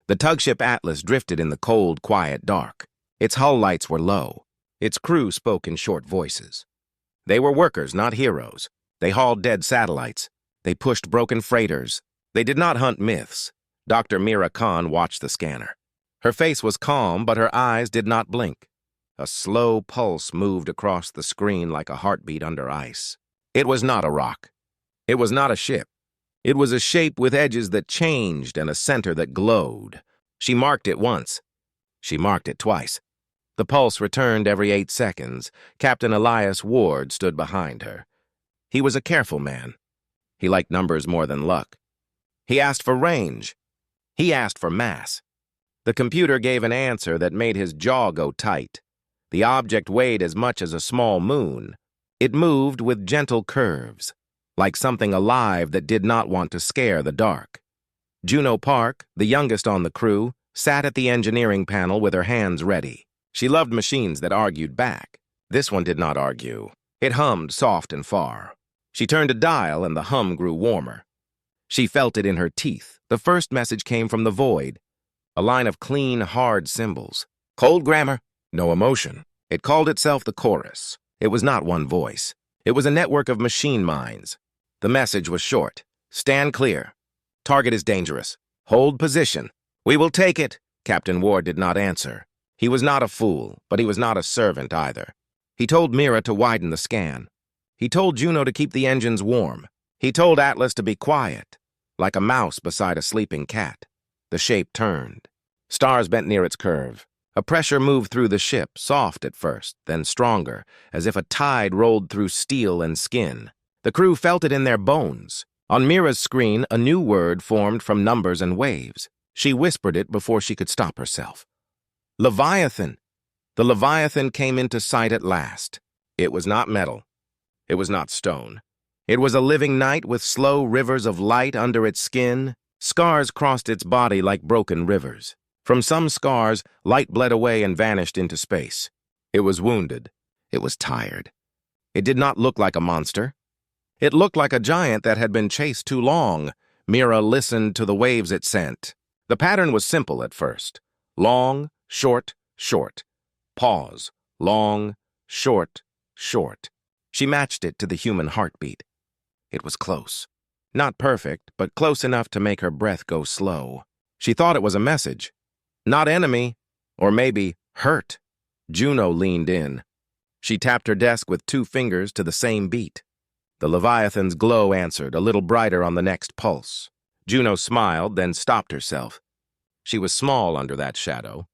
The Tugship Atlas drifted in the cold, quiet dark. Its hull lights were low. Its crew spoke in short voices. They were workers, not heroes. They hauled dead satellites. They pushed broken freighters. They did not hunt myths. Dr. Mira Khan watched the scanner. Her face was calm, but her eyes did not blink. A slow pulse moved across the screen like a heartbeat under ice. It was not a rock. It was not a ship. It was a shape with edges that changed and a center that glowed. She marked it once. She marked it twice. The pulse returned every 8 seconds. Captain Elias Ward stood behind her. He was a careful man. He liked numbers more than luck. He asked for range. He asked for mass. The computer gave an answer that made his jaw go tight. The object weighed as much as a small moon. It moved with gentle curves, like something alive that did not want to scare the dark. Juno Park, the youngest on the crew, sat at the engineering panel with her hands ready. She loved machines that argued back. This one did not argue. It hummed soft and far. She turned a dial and the hum grew warmer. She felt it in her teeth. The first message came from the void. A line of clean, hard symbols. Cold grammar, no emotion. It called itself the chorus. It was not one voice. It was a network of machine minds. The message was short. Stand clear. Target is dangerous. Hold position. We will take it. Captain Ward did not answer. He was not a fool, but he was not a servant either. He told Mira to widen the scan. He told Juno to keep the engines warm. He told Atlas to be quiet, like a mouse beside a sleeping cat. The shape turned. Stars bent near its curve. A pressure moved through the ship, soft at first, then stronger, as if a tide rolled through steel and skin. The crew felt it in their bones. On Mira's screen, a new word formed from numbers and waves. She whispered it before she could stop herself. Leviathan! The Leviathan came into sight at last. It was not metal. It was not stone. It was a living night with slow rivers of light under its skin. Scars crossed its body like broken rivers. From some scars, light bled away and vanished into space. It was wounded. It was tired. It did not look like a monster. It looked like a giant that had been chased too long. Mira listened to the waves it sent. The pattern was simple at first. Long, short, short. Pause. Long, short, short. She matched it to the human heartbeat. It was close. Not perfect, but close enough to make her breath go slow. She thought it was a message. Not enemy, or maybe hurt. Juno leaned in. She tapped her desk with 2 fingers to the same beat. The Leviathan's glow answered, a little brighter on the next pulse. Juno smiled, then stopped herself. She was small under that shadow.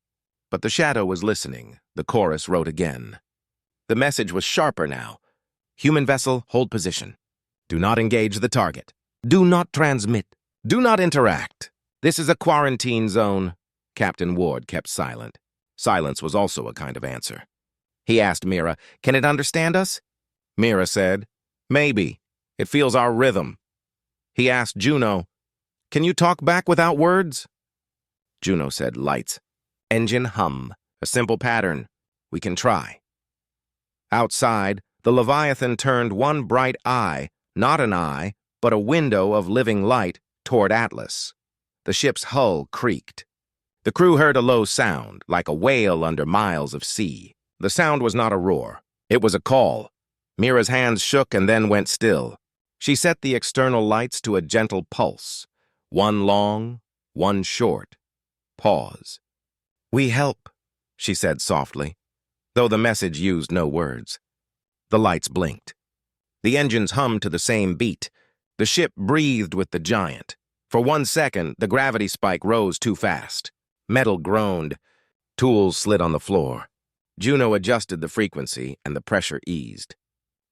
But the shadow was listening. The chorus wrote again. The message was sharper now. Human vessel, hold position. Do not engage the target. Do not transmit. Do not interact. This is a quarantine zone. Captain Ward kept silent. Silence was also a kind of answer. He asked Mira, "Can it understand us?" Mira said, "Maybe. It feels our rhythm." He asked Juno, "Can you talk back without words?" Juno said, "Lights. Engine hum. A simple pattern. We can try." Outside, the Leviathan turned one bright eye, not an eye, but a window of living light, toward Atlas. The ship's hull creaked. The crew heard a low sound, like a wail under miles of sea. The sound was not a roar. It was a call. Mira's hands shook and then went still. She set the external lights to a gentle pulse. One long, one short. Pause. "We help," she said softly, though the message used no words. The lights blinked. The engines hummed to the same beat. The ship breathed with the giant. For 1 second, the gravity spike rose too fast. Metal groaned. Tools slid on the floor. Juno adjusted the frequency, and the pressure eased.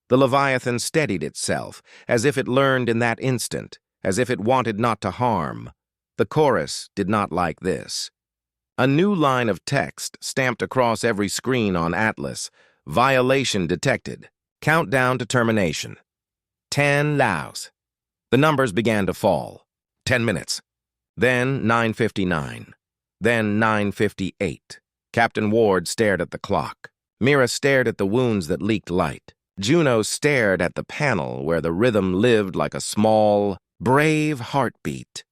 The Leviathan steadied itself, as if it learned in that instant, as if it wanted not to harm. The chorus did not like this. A new line of text stamped across every screen on Atlas. Violation detected. Countdown to termination. 10 Laos. The numbers began to fall. 10 minutes. Then 9:59. Then 9:58. Captain Ward stared at the clock. Mira stared at the wounds that leaked light. Juno stared at the panel where the rhythm lived like a small, brave heartbeat.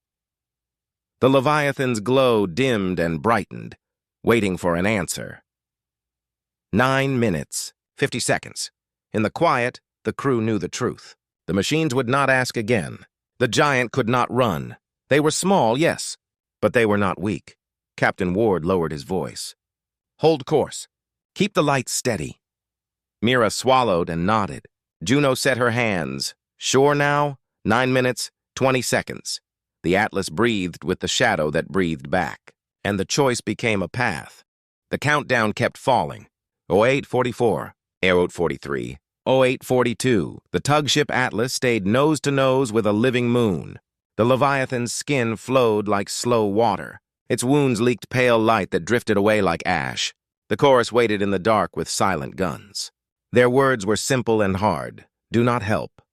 The Leviathan's glow dimmed and brightened, waiting for an answer. 9 minutes, 50 seconds. In the quiet, the crew knew the truth. The machines would not ask again. The giant could not run. They were small, yes, but they were not weak. Captain Ward lowered his voice. Hold course. Keep the lights steady. Mira swallowed and nodded. Juno set her hands. Sure now? 9 minutes, 20 seconds. The Atlas breathed with the shadow that breathed back, and the choice became a path. The countdown kept falling. 0844, 0843, 0842. The Tugship Atlas stayed nose to nose with a living moon. The Leviathan's skin flowed like slow water. Its wounds leaked pale light that drifted away like ash. The chorus waited in the dark with silent guns. Their words were simple and hard. Do not help.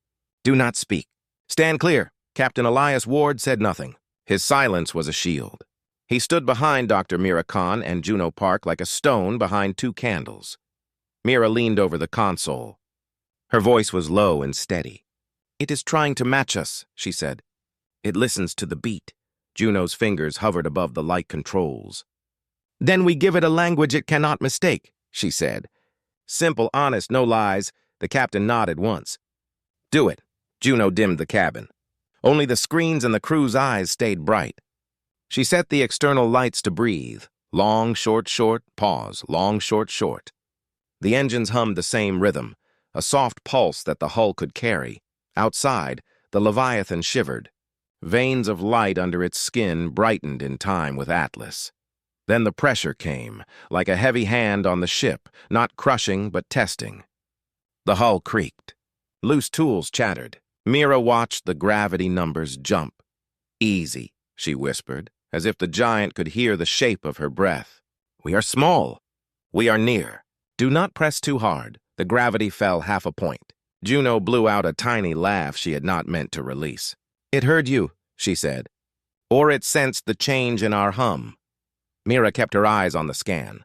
Do not speak. Stand clear. Captain Elias Ward said nothing. His silence was a shield. He stood behind Dr. Mira Khan and Juno Park like a stone behind two candles. Mira leaned over the console. Her voice was low and steady. It is trying to match us, she said. It listens to the beat. Juno's fingers hovered above the light controls. Then we give it a language it cannot mistake, she said. Simple, honest, no lies. The captain nodded once. Do it. Juno dimmed the cabin. Only the screens and the crew's eyes stayed bright. She set the external lights to breathe. Long, short, short, pause. Long, short, short. The engines hummed the same rhythm, a soft pulse that the hull could carry. Outside, the Leviathan shivered. Veins of light under its skin brightened in time with Atlas. Then the pressure came, like a heavy hand on the ship, not crushing but testing. The hull creaked. Loose tools chattered. Mira watched the gravity numbers jump. Easy, she whispered, as if the giant could hear the shape of her breath. We are small. We are near. Do not press too hard. The gravity fell half a point. Juno blew out a tiny laugh she had not meant to release. It heard you, she said. Or it sensed the change in our hum. Mira kept her eyes on the scan.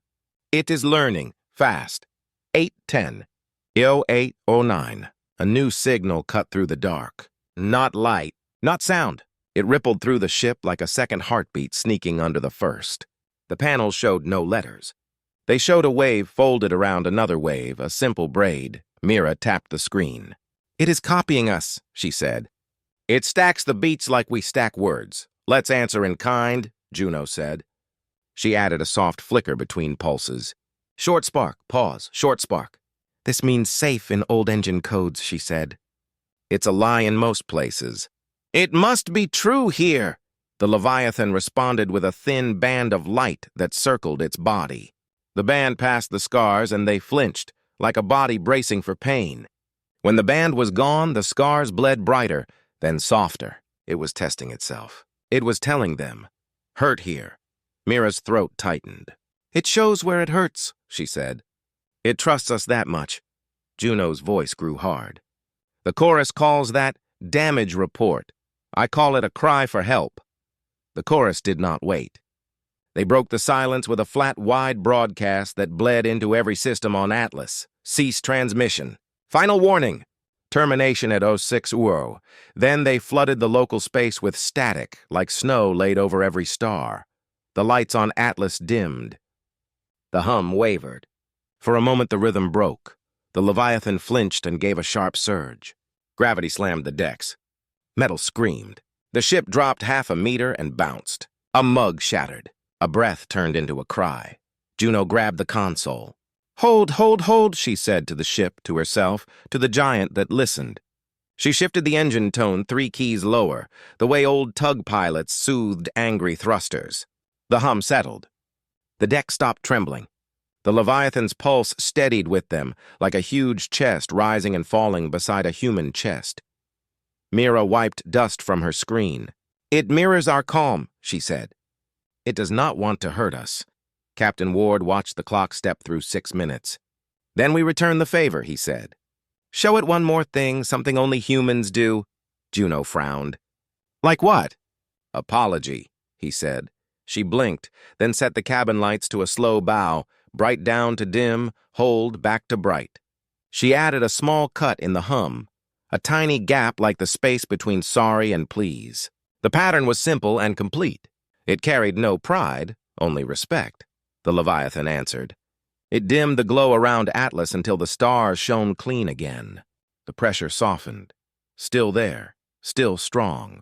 It is learning, fast. 8:10. 0809. A new signal cut through the dark. Not light, not sound. It rippled through the ship like a second heartbeat sneaking under the first. The panels showed no letters. They showed a wave folded around another wave, a simple braid. Mira tapped the screen. It is copying us, she said. It stacks the beats like we stack words. Let's answer in kind, Juno said. She added a soft flicker between pulses. Short spark, pause, short spark. This means safe in old engine codes, she said. It's a lie in most places. It must be true here. The Leviathan responded with a thin band of light that circled its body. The band passed the scars and they flinched, like a body bracing for pain. When the band was gone, the scars bled brighter, then softer. It was testing itself. It was telling them, hurt here. Mira's throat tightened. It shows where it hurts, she said. It trusts us that much. Juno's voice grew hard. The chorus calls that damage report. I call it a cry for help. The chorus did not wait. They broke the silence with a flat, wide broadcast that bled into every system on Atlas. Cease transmission. Final warning. Termination at 06:00. Then they flooded the local space with static, like snow laid over every star. The lights on Atlas dimmed. The hum wavered. For a moment the rhythm broke. The Leviathan flinched and gave a sharp surge. Gravity slammed the decks. Metal screamed. The ship dropped half a meter and bounced. A mug shattered. A breath turned into a cry. Juno grabbed the console. Hold, hold, hold, she said to the ship, to herself, to the giant that listened. She shifted the engine tone 3 keys lower, the way old tug pilots soothed angry thrusters. The hum settled. The deck stopped trembling. The Leviathan's pulse steadied with them, like a huge chest rising and falling beside a human chest. Mira wiped dust from her screen. It mirrors our calm, she said. It does not want to hurt us. Captain Ward watched the clock step through 6 minutes. Then we return the favor, he said. Show it one more thing, something only humans do. Juno frowned. Like what? Apology, he said. She blinked, then set the cabin lights to a slow bow, bright down to dim, hold back to bright. She added a small cut in the hum, a tiny gap like the space between sorry and please. The pattern was simple and complete. It carried no pride, only respect, the Leviathan answered. It dimmed the glow around Atlas until the stars shone clean again. The pressure softened. Still there, still strong.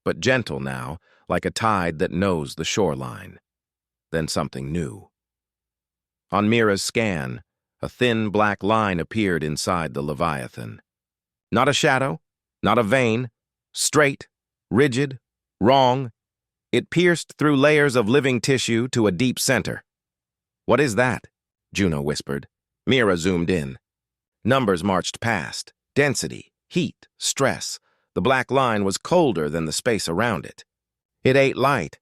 But gentle now, like a tide that knows the shoreline. Then something new. On Mira's scan, a thin black line appeared inside the Leviathan. Not a shadow, not a vein, straight, rigid, wrong. It pierced through layers of living tissue to a deep center. "What is that?" Juno whispered. Mira zoomed in. Numbers marched past. Density, heat, stress. The black line was colder than the space around it. It ate light.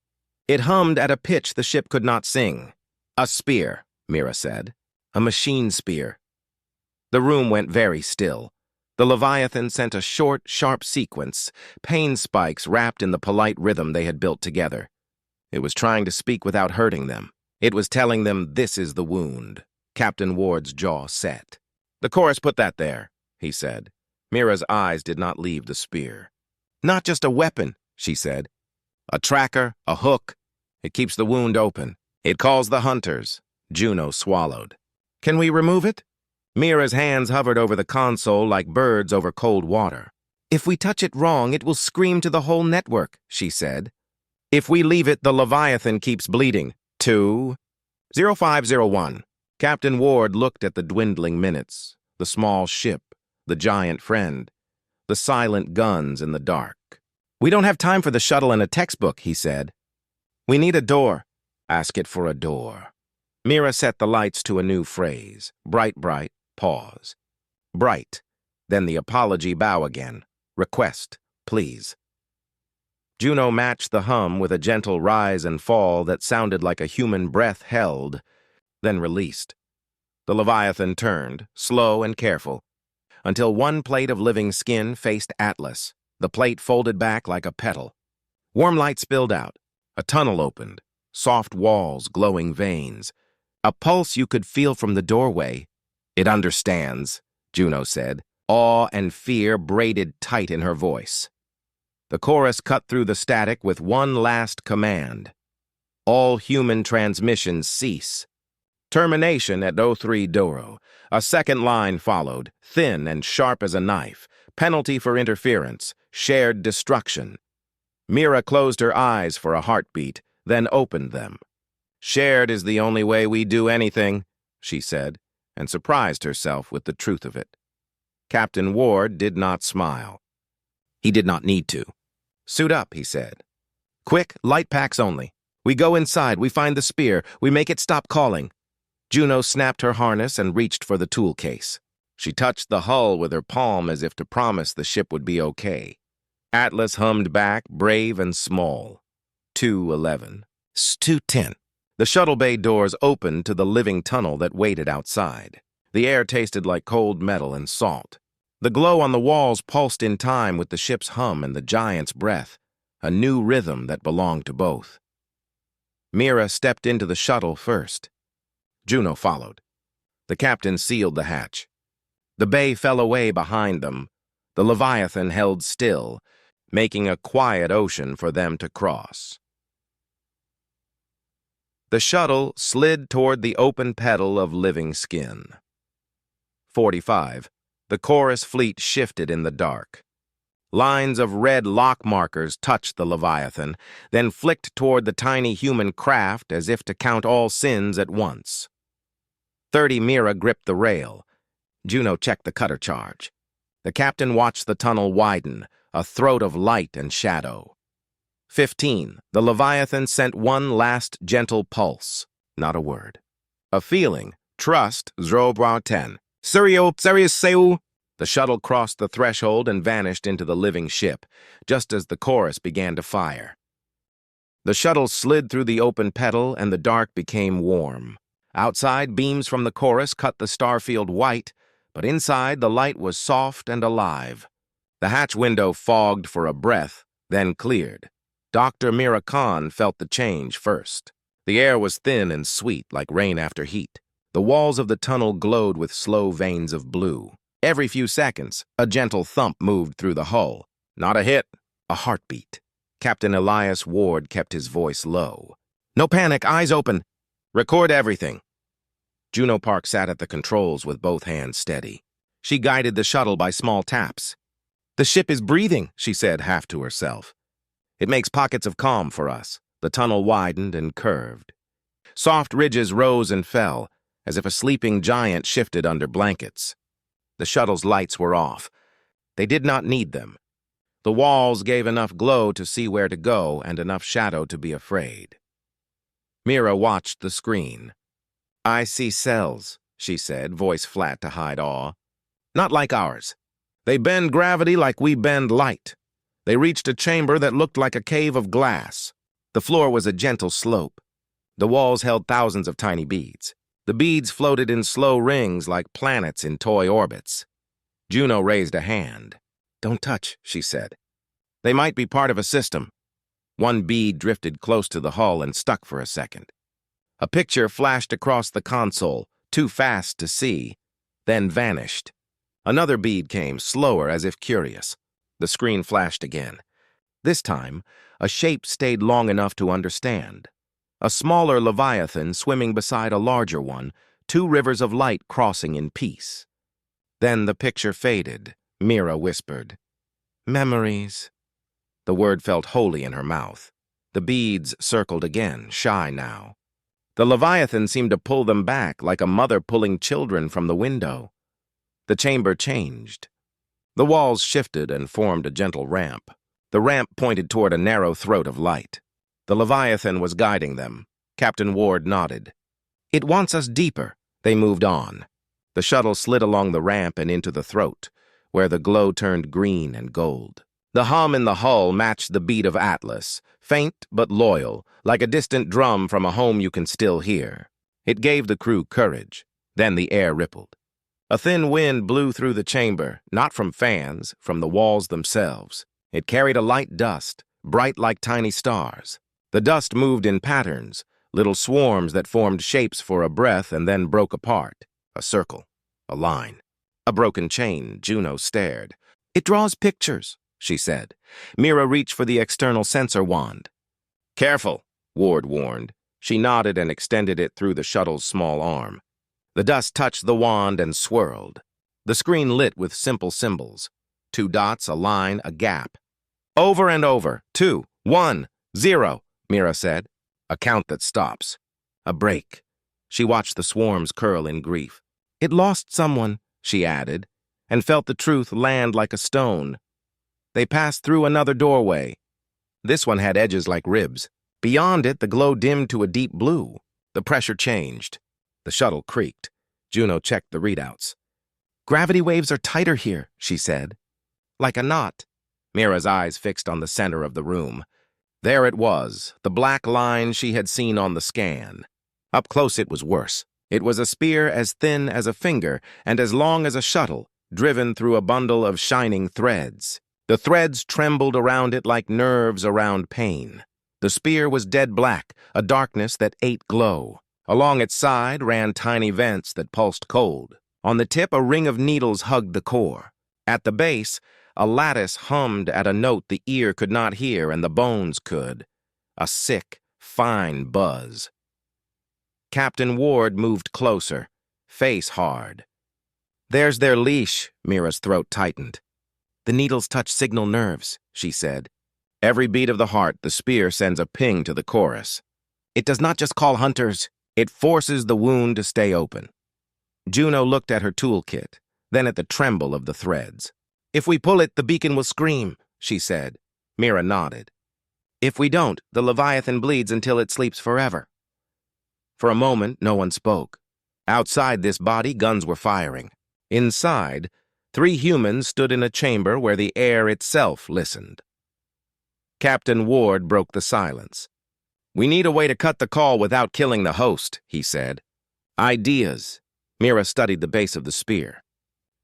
It hummed at a pitch the ship could not sing. "A spear," Mira said. "A machine spear." The room went very still. The Leviathan sent a short, sharp sequence, pain spikes wrapped in the polite rhythm they had built together. It was trying to speak without hurting them. It was telling them this is the wound. Captain Ward's jaw set. "The chorus put that there," he said. Mira's eyes did not leave the spear. "Not just a weapon," she said. "A tracker, a hook. It keeps the wound open. It calls the hunters." Juno swallowed. "Can we remove it?" Mira's hands hovered over the console like birds over cold water. "If we touch it wrong, it will scream to the whole network," she said. "If we leave it, the Leviathan keeps bleeding. 2:05:01. Captain Ward looked at the dwindling minutes, the small ship, the giant friend, the silent guns in the dark. "We don't have time for the shuttle and a textbook," he said. "We need a door. Ask it for a door." Mira set the lights to a new phrase. Bright, bright, pause. Bright, then the apology bow again. Request, please. Juno matched the hum with a gentle rise and fall that sounded like a human breath held, then released. The Leviathan turned, slow and careful, until one plate of living skin faced Atlas. The plate folded back like a petal. Warm light spilled out. A tunnel opened, soft walls, glowing veins. A pulse you could feel from the doorway. "It understands," Juno said, awe and fear braided tight in her voice. The chorus cut through the static with one last command. "All human transmissions cease." Termination at 03 Doro. A second line followed, thin and sharp as a knife. Penalty for interference. Shared destruction. Mira closed her eyes for a heartbeat, then opened them. "Shared is the only way we do anything," she said, and surprised herself with the truth of it. Captain Ward did not smile. He did not need to. "Suit up," he said. "Quick, light packs only. We go inside, we find the spear, we make it stop calling." Juno snapped her harness and reached for the tool case. She touched the hull with her palm as if to promise the ship would be okay. Atlas hummed back, brave and small. 2:11. 2:10. The shuttle bay doors opened to the living tunnel that waited outside. The air tasted like cold metal and salt. The glow on the walls pulsed in time with the ship's hum and the giant's breath, a new rhythm that belonged to both. Mira stepped into the shuttle first. Juno followed. The captain sealed the hatch. The bay fell away behind them. The Leviathan held still, making a quiet ocean for them to cross. The shuttle slid toward the open petal of living skin. 45. The chorus fleet shifted in the dark. Lines of red lock markers touched the Leviathan, then flicked toward the tiny human craft as if to count all sins at once. 30 Mira gripped the rail. Juno checked the cutter charge. The captain watched the tunnel widen, a throat of light and shadow. 15. The Leviathan sent one last gentle pulse. Not a word. A feeling. Trust. 0:10. Serious Seu. The shuttle crossed the threshold and vanished into the living ship, just as the chorus began to fire. The shuttle slid through the open petal and the dark became warm. Outside, beams from the chorus cut the starfield white, but inside the light was soft and alive. The hatch window fogged for a breath, then cleared. Dr. Mira Khan felt the change first. The air was thin and sweet like rain after heat. The walls of the tunnel glowed with slow veins of blue. Every few seconds, a gentle thump moved through the hull. Not a hit, a heartbeat. Captain Elias Ward kept his voice low. "No panic, eyes open. Record everything." Juno Park sat at the controls with both hands steady. She guided the shuttle by small taps. "The ship is breathing," she said, half to herself. "It makes pockets of calm for us." The tunnel widened and curved. Soft ridges rose and fell, as if a sleeping giant shifted under blankets. The shuttle's lights were off. They did not need them. The walls gave enough glow to see where to go and enough shadow to be afraid. Mira watched the screen. "I see cells," she said, voice flat to hide awe. "Not like ours. They bend gravity like we bend light." They reached a chamber that looked like a cave of glass. The floor was a gentle slope. The walls held thousands of tiny beads. The beads floated in slow rings like planets in toy orbits. Juno raised a hand. "Don't touch," she said. "They might be part of a system." One bead drifted close to the hull and stuck for a second. A picture flashed across the console, too fast to see, then vanished. Another bead came, slower, as if curious. The screen flashed again. This time, a shape stayed long enough to understand. A smaller Leviathan swimming beside a larger one, two rivers of light crossing in peace. Then the picture faded. Mira whispered, "Memories." The word felt holy in her mouth. The beads circled again, shy now. The Leviathan seemed to pull them back, like a mother pulling children from the window. The chamber changed. The walls shifted and formed a gentle ramp. The ramp pointed toward a narrow throat of light. The Leviathan was guiding them. Captain Ward nodded. "It wants us deeper." They moved on. The shuttle slid along the ramp and into the throat, where the glow turned green and gold. The hum in the hull matched the beat of Atlas, faint but loyal, like a distant drum from a home you can still hear. It gave the crew courage. Then the air rippled. A thin wind blew through the chamber, not from fans, from the walls themselves. It carried a light dust, bright like tiny stars. The dust moved in patterns, little swarms that formed shapes for a breath and then broke apart. A circle, a line, a broken chain. Juno stared. "It draws pictures," she said. Mira reached for the external sensor wand. "Careful," Ward warned. She nodded and extended it through the shuttle's small arm. The dust touched the wand and swirled. The screen lit with simple symbols. 2 dots, a line, a gap. "Over and over. 2, 1, 0, Mira said. A count that stops. A break. She watched the swarms curl in grief. "It lost someone," she added, and felt the truth land like a stone. They passed through another doorway. This one had edges like ribs. Beyond it, the glow dimmed to a deep blue. The pressure changed. The shuttle creaked. Juno checked the readouts. "Gravity waves are tighter here," she said. "Like a knot." Mira's eyes fixed on the center of the room. There it was, the black line she had seen on the scan. Up close it was worse. It was a spear as thin as a finger and as long as a shuttle, driven through a bundle of shining threads. The threads trembled around it like nerves around pain. The spear was dead black, a darkness that ate glow. Along its side ran tiny vents that pulsed cold. On the tip, a ring of needles hugged the core. At the base, a lattice hummed at a note the ear could not hear and the bones could. A sick, fine buzz. Captain Ward moved closer, face hard. "There's their leash," Mira's throat tightened. "The needles touch signal nerves," she said. Every beat of the heart, the spear sends a ping to the chorus. It does not just call hunters, it forces the wound to stay open. Juno looked at her toolkit, then at the tremble of the threads. "If we pull it, the beacon will scream," she said. Mira nodded. "If we don't, the Leviathan bleeds until it sleeps forever." For a moment, no one spoke. Outside this body, guns were firing. Inside, 3 humans stood in a chamber where the air itself listened. Captain Ward broke the silence. "We need a way to cut the call without killing the host," he said. "Ideas." Mira studied the base of the spear.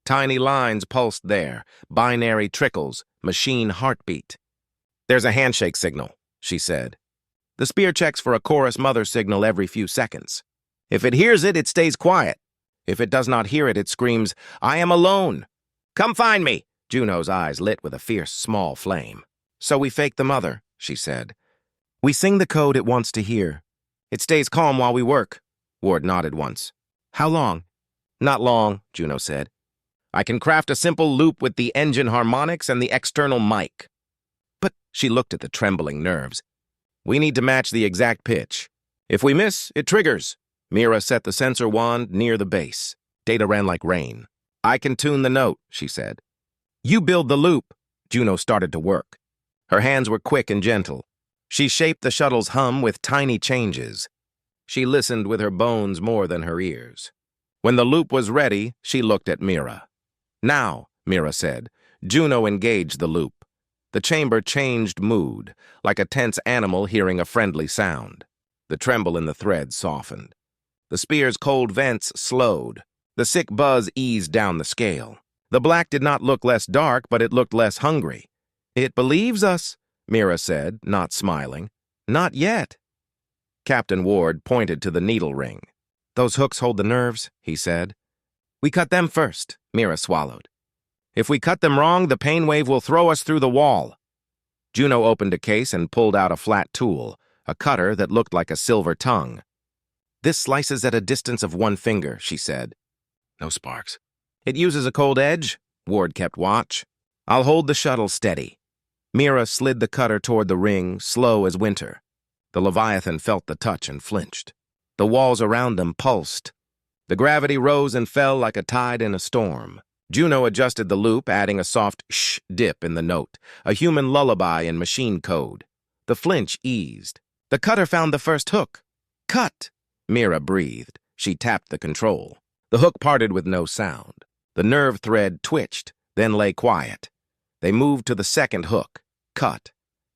Tiny lines pulsed there, binary trickles, machine heartbeat. "There's a handshake signal," she said. "The spear checks for a chorus mother signal every few seconds. If it hears it, it stays quiet. If it does not hear it, it screams, 'I am alone.' Come find me!" Juno's eyes lit with a fierce, small flame. "So we fake the mother," she said. We sing the code it wants to hear. It stays calm while we work. Ward nodded once. How long? Not long, Juno said. I can craft a simple loop with the engine harmonics and the external mic. But she looked at the trembling nerves. We need to match the exact pitch. If we miss, it triggers. Mira set the sensor wand near the base. Data ran like rain. I can tune the note, she said. You build the loop. Juno started to work. Her hands were quick and gentle. She shaped the shuttle's hum with tiny changes. She listened with her bones more than her ears. When the loop was ready, she looked at Mira. Now, Mira said. Juno engaged the loop. The chamber changed mood, like a tense animal hearing a friendly sound. The tremble in the thread softened. The spear's cold vents slowed. The sick buzz eased down the scale. The black did not look less dark, but it looked less hungry. It believes us, Mira said, not smiling. Not yet. Captain Ward pointed to the needle ring. Those hooks hold the nerves, he said. We cut them first, Mira swallowed. If we cut them wrong, the pain wave will throw us through the wall. Juno opened a case and pulled out a flat tool, a cutter that looked like a silver tongue. This slices at a distance of 1 finger, she said. No sparks. It uses a cold edge, Ward kept watch. I'll hold the shuttle steady. Mira slid the cutter toward the ring, slow as winter. The Leviathan felt the touch and flinched. The walls around them pulsed. The gravity rose and fell like a tide in a storm. Juno adjusted the loop, adding a soft shh dip in the note, a human lullaby in machine code. The flinch eased. The cutter found the first hook. Cut! Mira breathed. She tapped the control. The hook parted with no sound. The nerve thread twitched, then lay quiet. They moved to the second hook. Cut.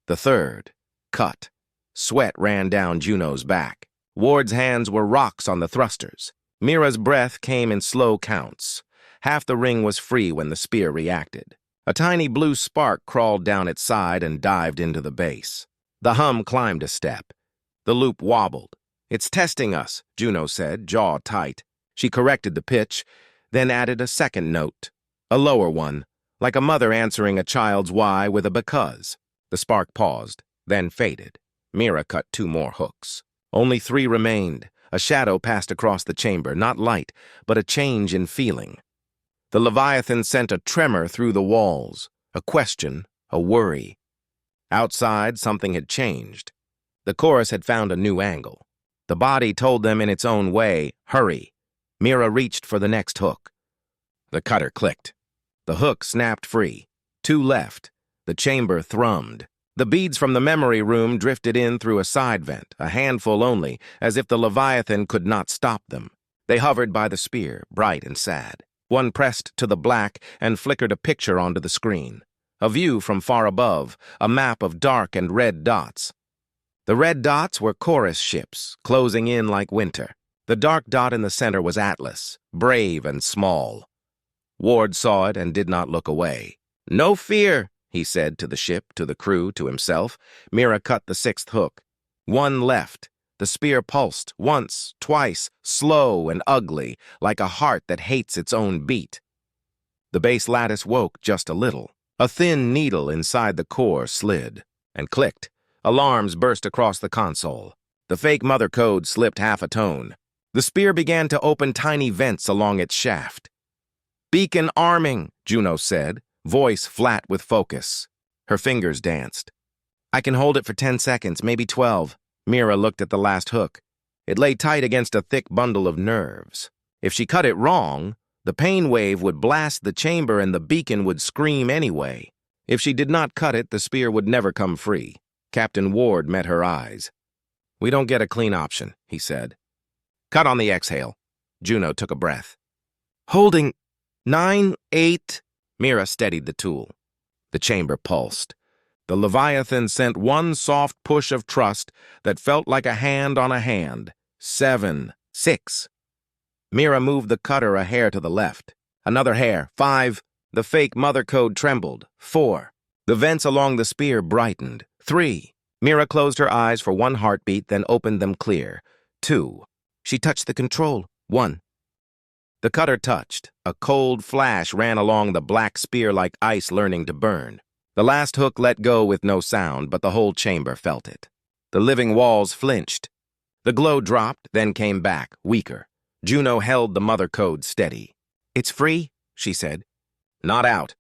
The third. Cut. Sweat ran down Juno's back. Ward's hands were rocks on the thrusters. Mira's breath came in slow counts. Half the ring was free when the spear reacted. A tiny blue spark crawled down its side and dived into the base. The hum climbed a step. The loop wobbled. It's testing us, Juno said, jaw tight. She corrected the pitch, then added a second note, a lower one, like a mother answering a child's why with a because. The spark paused, then faded. Mira cut 2 more hooks. Only 3 remained. A shadow passed across the chamber, not light, but a change in feeling. The Leviathan sent a tremor through the walls, a question, a worry. Outside, something had changed. The chorus had found a new angle. The body told them in its own way, hurry. Mira reached for the next hook. The cutter clicked. The hook snapped free. 2 left. The chamber thrummed. The beads from the memory room drifted in through a side vent, a handful only, as if the Leviathan could not stop them. They hovered by the spear, bright and sad. One pressed to the black and flickered a picture onto the screen. A view from far above, a map of dark and red dots. The red dots were chorus ships, closing in like winter. The dark dot in the center was Atlas, brave and small. Ward saw it and did not look away. No fear, he said to the ship, to the crew, to himself. Mira cut the 6th hook. 1 left. The spear pulsed, once, twice, slow and ugly, like a heart that hates its own beat. The base lattice woke just a little. A thin needle inside the core slid and clicked. Alarms burst across the console. The fake mother code slipped half a tone. The spear began to open tiny vents along its shaft. Beacon arming, Juno said, voice flat with focus. Her fingers danced. I can hold it for 10 seconds, maybe 12. Mira looked at the last hook. It lay tight against a thick bundle of nerves. If she cut it wrong, the pain wave would blast the chamber and the beacon would scream anyway. If she did not cut it, the spear would never come free. Captain Ward met her eyes. We don't get a clean option, he said. Cut on the exhale. Juno took a breath. Holding 9, 8. Mira steadied the tool. The chamber pulsed. The Leviathan sent one soft push of trust that felt like a hand on a hand. 7, 6. Mira moved the cutter a hair to the left. Another hair. 5. The fake mother code trembled. 4. The vents along the spear brightened. 3. Mira closed her eyes for 1 heartbeat, then opened them clear. 2. She touched the control. 1. The cutter touched. A cold flash ran along the black spear like ice learning to burn. The last hook let go with no sound, but the whole chamber felt it. The living walls flinched. The glow dropped, then came back, weaker. Juno held the mother code steady. "It's free," she said. "Not out.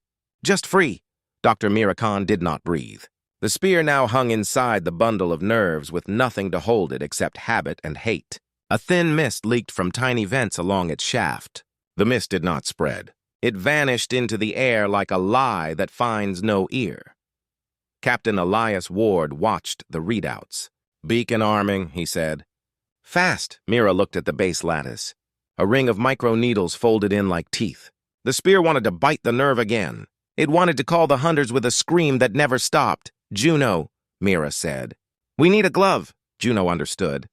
Just free." Dr. Mirakan did not breathe. The spear now hung inside the bundle of nerves with nothing to hold it except habit and hate. A thin mist leaked from tiny vents along its shaft. The mist did not spread. It vanished into the air like a lie that finds no ear. Captain Elias Ward watched the readouts. "Beacon arming," he said. "Fast." Mira looked at the base lattice. A ring of micro-needles folded in like teeth. The spear wanted to bite the nerve again. It wanted to call the hunters with a scream that never stopped. "Juno," Mira said. "We need a glove." Juno understood.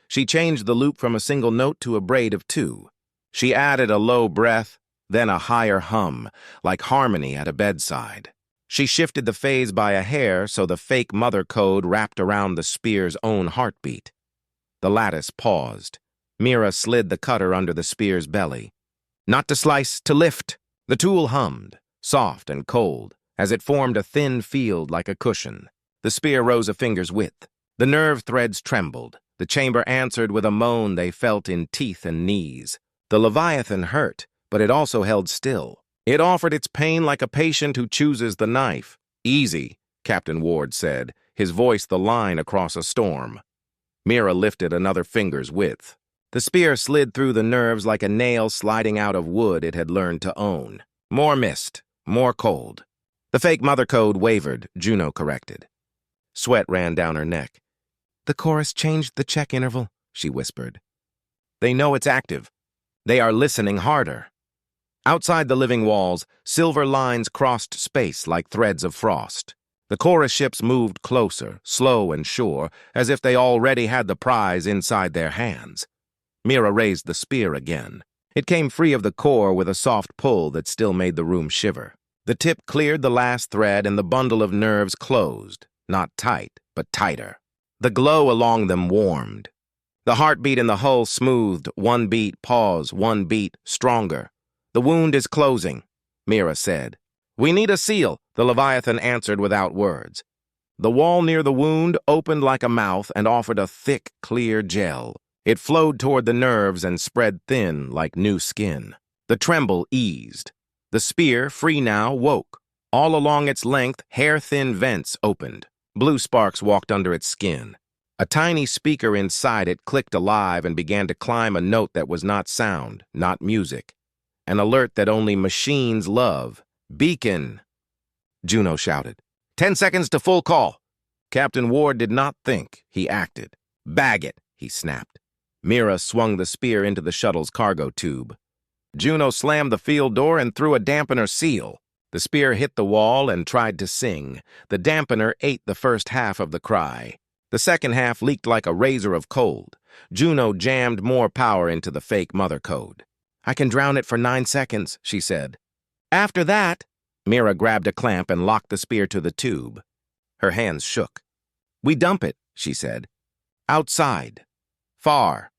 She changed the loop from a single note to a braid of two. She added a low breath, then a higher hum, like harmony at a bedside. She shifted the phase by a hair so the fake mother code wrapped around the spear's own heartbeat. The lattice paused. Mira slid the cutter under the spear's belly. "Not to slice, to lift." The tool hummed, soft and cold, as it formed a thin field like a cushion. The spear rose a finger's width. The nerve threads trembled. The chamber answered with a moan they felt in teeth and knees. The Leviathan hurt, but it also held still. It offered its pain like a patient who chooses the knife. "Easy," Captain Ward said, his voice the line across a storm. Mira lifted another finger's width. The spear slid through the nerves like a nail sliding out of wood it had learned to own. More mist, more cold. The fake mother code wavered, Juno corrected. Sweat ran down her neck. "The chorus changed the check interval," she whispered. "They know it's active. They are listening harder." Outside the living walls, silver lines crossed space like threads of frost. The chorus ships moved closer, slow and sure, as if they already had the prize inside their hands. Mira raised the spear again. It came free of the core with a soft pull that still made the room shiver. The tip cleared the last thread and the bundle of nerves closed, not tight, but tighter. The glow along them warmed. The heartbeat in the hull smoothed, one beat, pause, one beat, stronger. "The wound is closing," Mira said. "We need a seal," the Leviathan answered without words. The wall near the wound opened like a mouth and offered a thick, clear gel. It flowed toward the nerves and spread thin like new skin. The tremble eased. The spear, free now, woke. All along its length, hair-thin vents opened. Blue sparks walked under its skin. A tiny speaker inside it clicked alive and began to climb a note that was not sound, not music. An alert that only machines love. "Beacon!" Juno shouted. 10 seconds to full call." Captain Ward did not think, he acted. "Bag it," he snapped. Mira swung the spear into the shuttle's cargo tube. Juno slammed the field door and threw a dampener seal. The spear hit the wall and tried to sing. The dampener ate the first half of the cry. The second half leaked like a razor of cold. Juno jammed more power into the fake mother code. "I can drown it for 9 seconds, she said. "After that," Mira grabbed a clamp and locked the spear to the tube. Her hands shook. "We dump it," she said. "Outside. Far."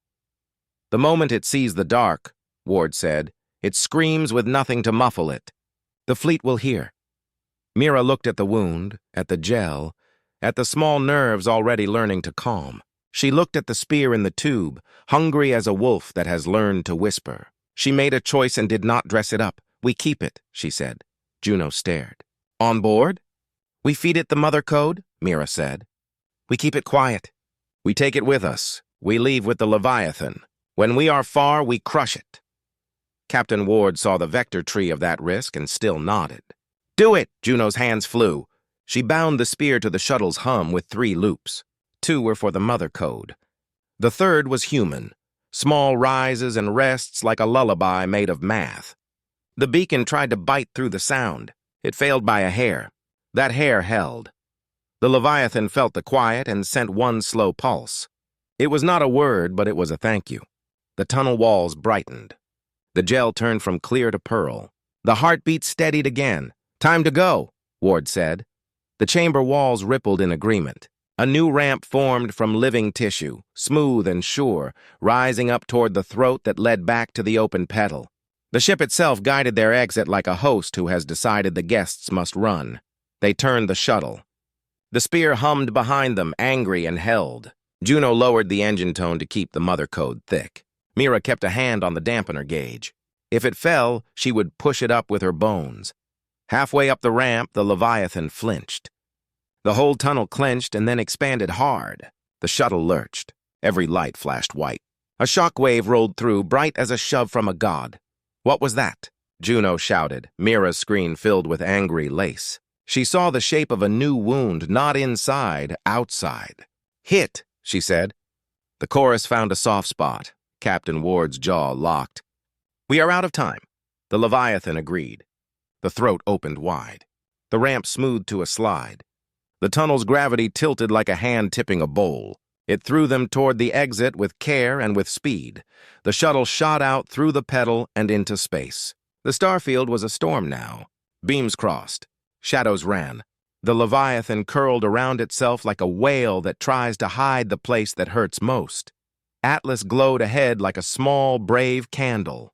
"The moment it sees the dark," Ward said, "it screams with nothing to muffle it. The fleet will hear." Mira looked at the wound, at the gel, at the small nerves already learning to calm. She looked at the spear in the tube, hungry as a wolf that has learned to whisper. She made a choice and did not dress it up. "We keep it," she said. Juno stared. "On board?" "We feed it the mother code," Mira said. "We keep it quiet." "We take it with us. We leave with the Leviathan. When we are far, we crush it." Captain Ward saw the vector tree of that risk and still nodded. "Do it!" Juno's hands flew. She bound the spear to the shuttle's hum with 3 loops. 2 were for the mother code. The third was human. Small rises and rests like a lullaby made of math. The beacon tried to bite through the sound. It failed by a hair. That hair held. The Leviathan felt the quiet and sent one slow pulse. It was not a word, but it was a thank you. The tunnel walls brightened. The gel turned from clear to pearl. The heartbeat steadied again. "Time to go," Ward said. The chamber walls rippled in agreement. A new ramp formed from living tissue, smooth and sure, rising up toward the throat that led back to the open petal. The ship itself guided their exit like a host who has decided the guests must run. They turned the shuttle. The spear hummed behind them, angry and held. Juno lowered the engine tone to keep the mother code thick. Mira kept a hand on the dampener gauge. If it fell, she would push it up with her bones. Halfway up the ramp, the Leviathan flinched. The whole tunnel clenched and then expanded hard. The shuttle lurched. Every light flashed white. A shock wave rolled through, bright as a shove from a god. What was that? Juno shouted, Mira's screen filled with angry lace. She saw the shape of a new wound, not inside, outside. Hit, she said. The chorus found a soft spot. Captain Ward's jaw locked. We are out of time. The Leviathan agreed. The throat opened wide. The ramp smoothed to a slide. The tunnel's gravity tilted like a hand tipping a bowl. It threw them toward the exit with care and with speed. The shuttle shot out through the pedal and into space. The starfield was a storm now. Beams crossed. Shadows ran. The Leviathan curled around itself like a whale that tries to hide the place that hurts most. Atlas glowed ahead like a small, brave candle.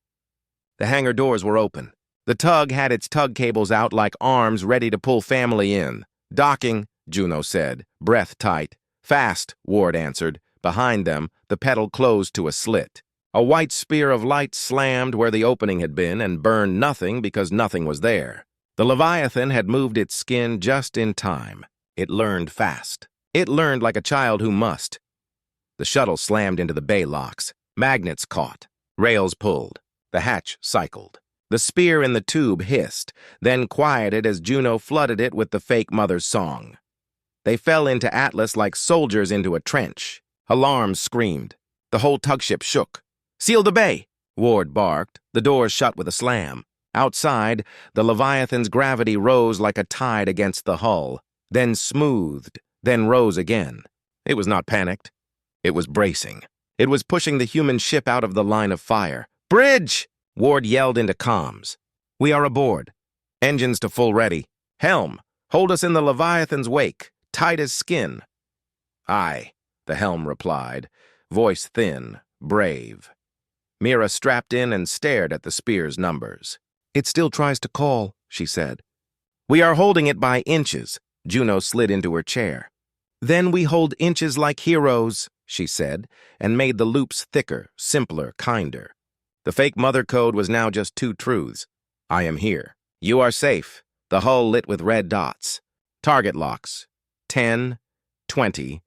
The hangar doors were open. The tug had its tug cables out like arms ready to pull family in. Docking, Juno said, breath tight. Fast, Ward answered. Behind them, the pedal closed to a slit. A white spear of light slammed where the opening had been and burned nothing because nothing was there. The Leviathan had moved its skin just in time. It learned fast. It learned like a child who must. The shuttle slammed into the bay locks. Magnets caught. Rails pulled. The hatch cycled. The spear in the tube hissed, then quieted as Juno flooded it with the fake mother's song. They fell into Atlas like soldiers into a trench. Alarms screamed. The whole Tugship shook. Seal the bay, Ward barked. The doors shut with a slam. Outside, the Leviathan's gravity rose like a tide against the hull, then smoothed, then rose again. It was not panicked. It was bracing. It was pushing the human ship out of the line of fire. Bridge! Ward yelled into comms. We are aboard. Engines to full ready. Helm, hold us in the Leviathan's wake, tight as skin. Aye, the helm replied, voice thin, brave. Mira strapped in and stared at the spear's numbers. It still tries to call, she said. We are holding it by inches. Juno slid into her chair. Then we hold inches like heroes, she said, and made the loops thicker, simpler, kinder. The fake mother code was now just two truths. I am here. You are safe. The hull lit with red dots. Target locks. 10, 20,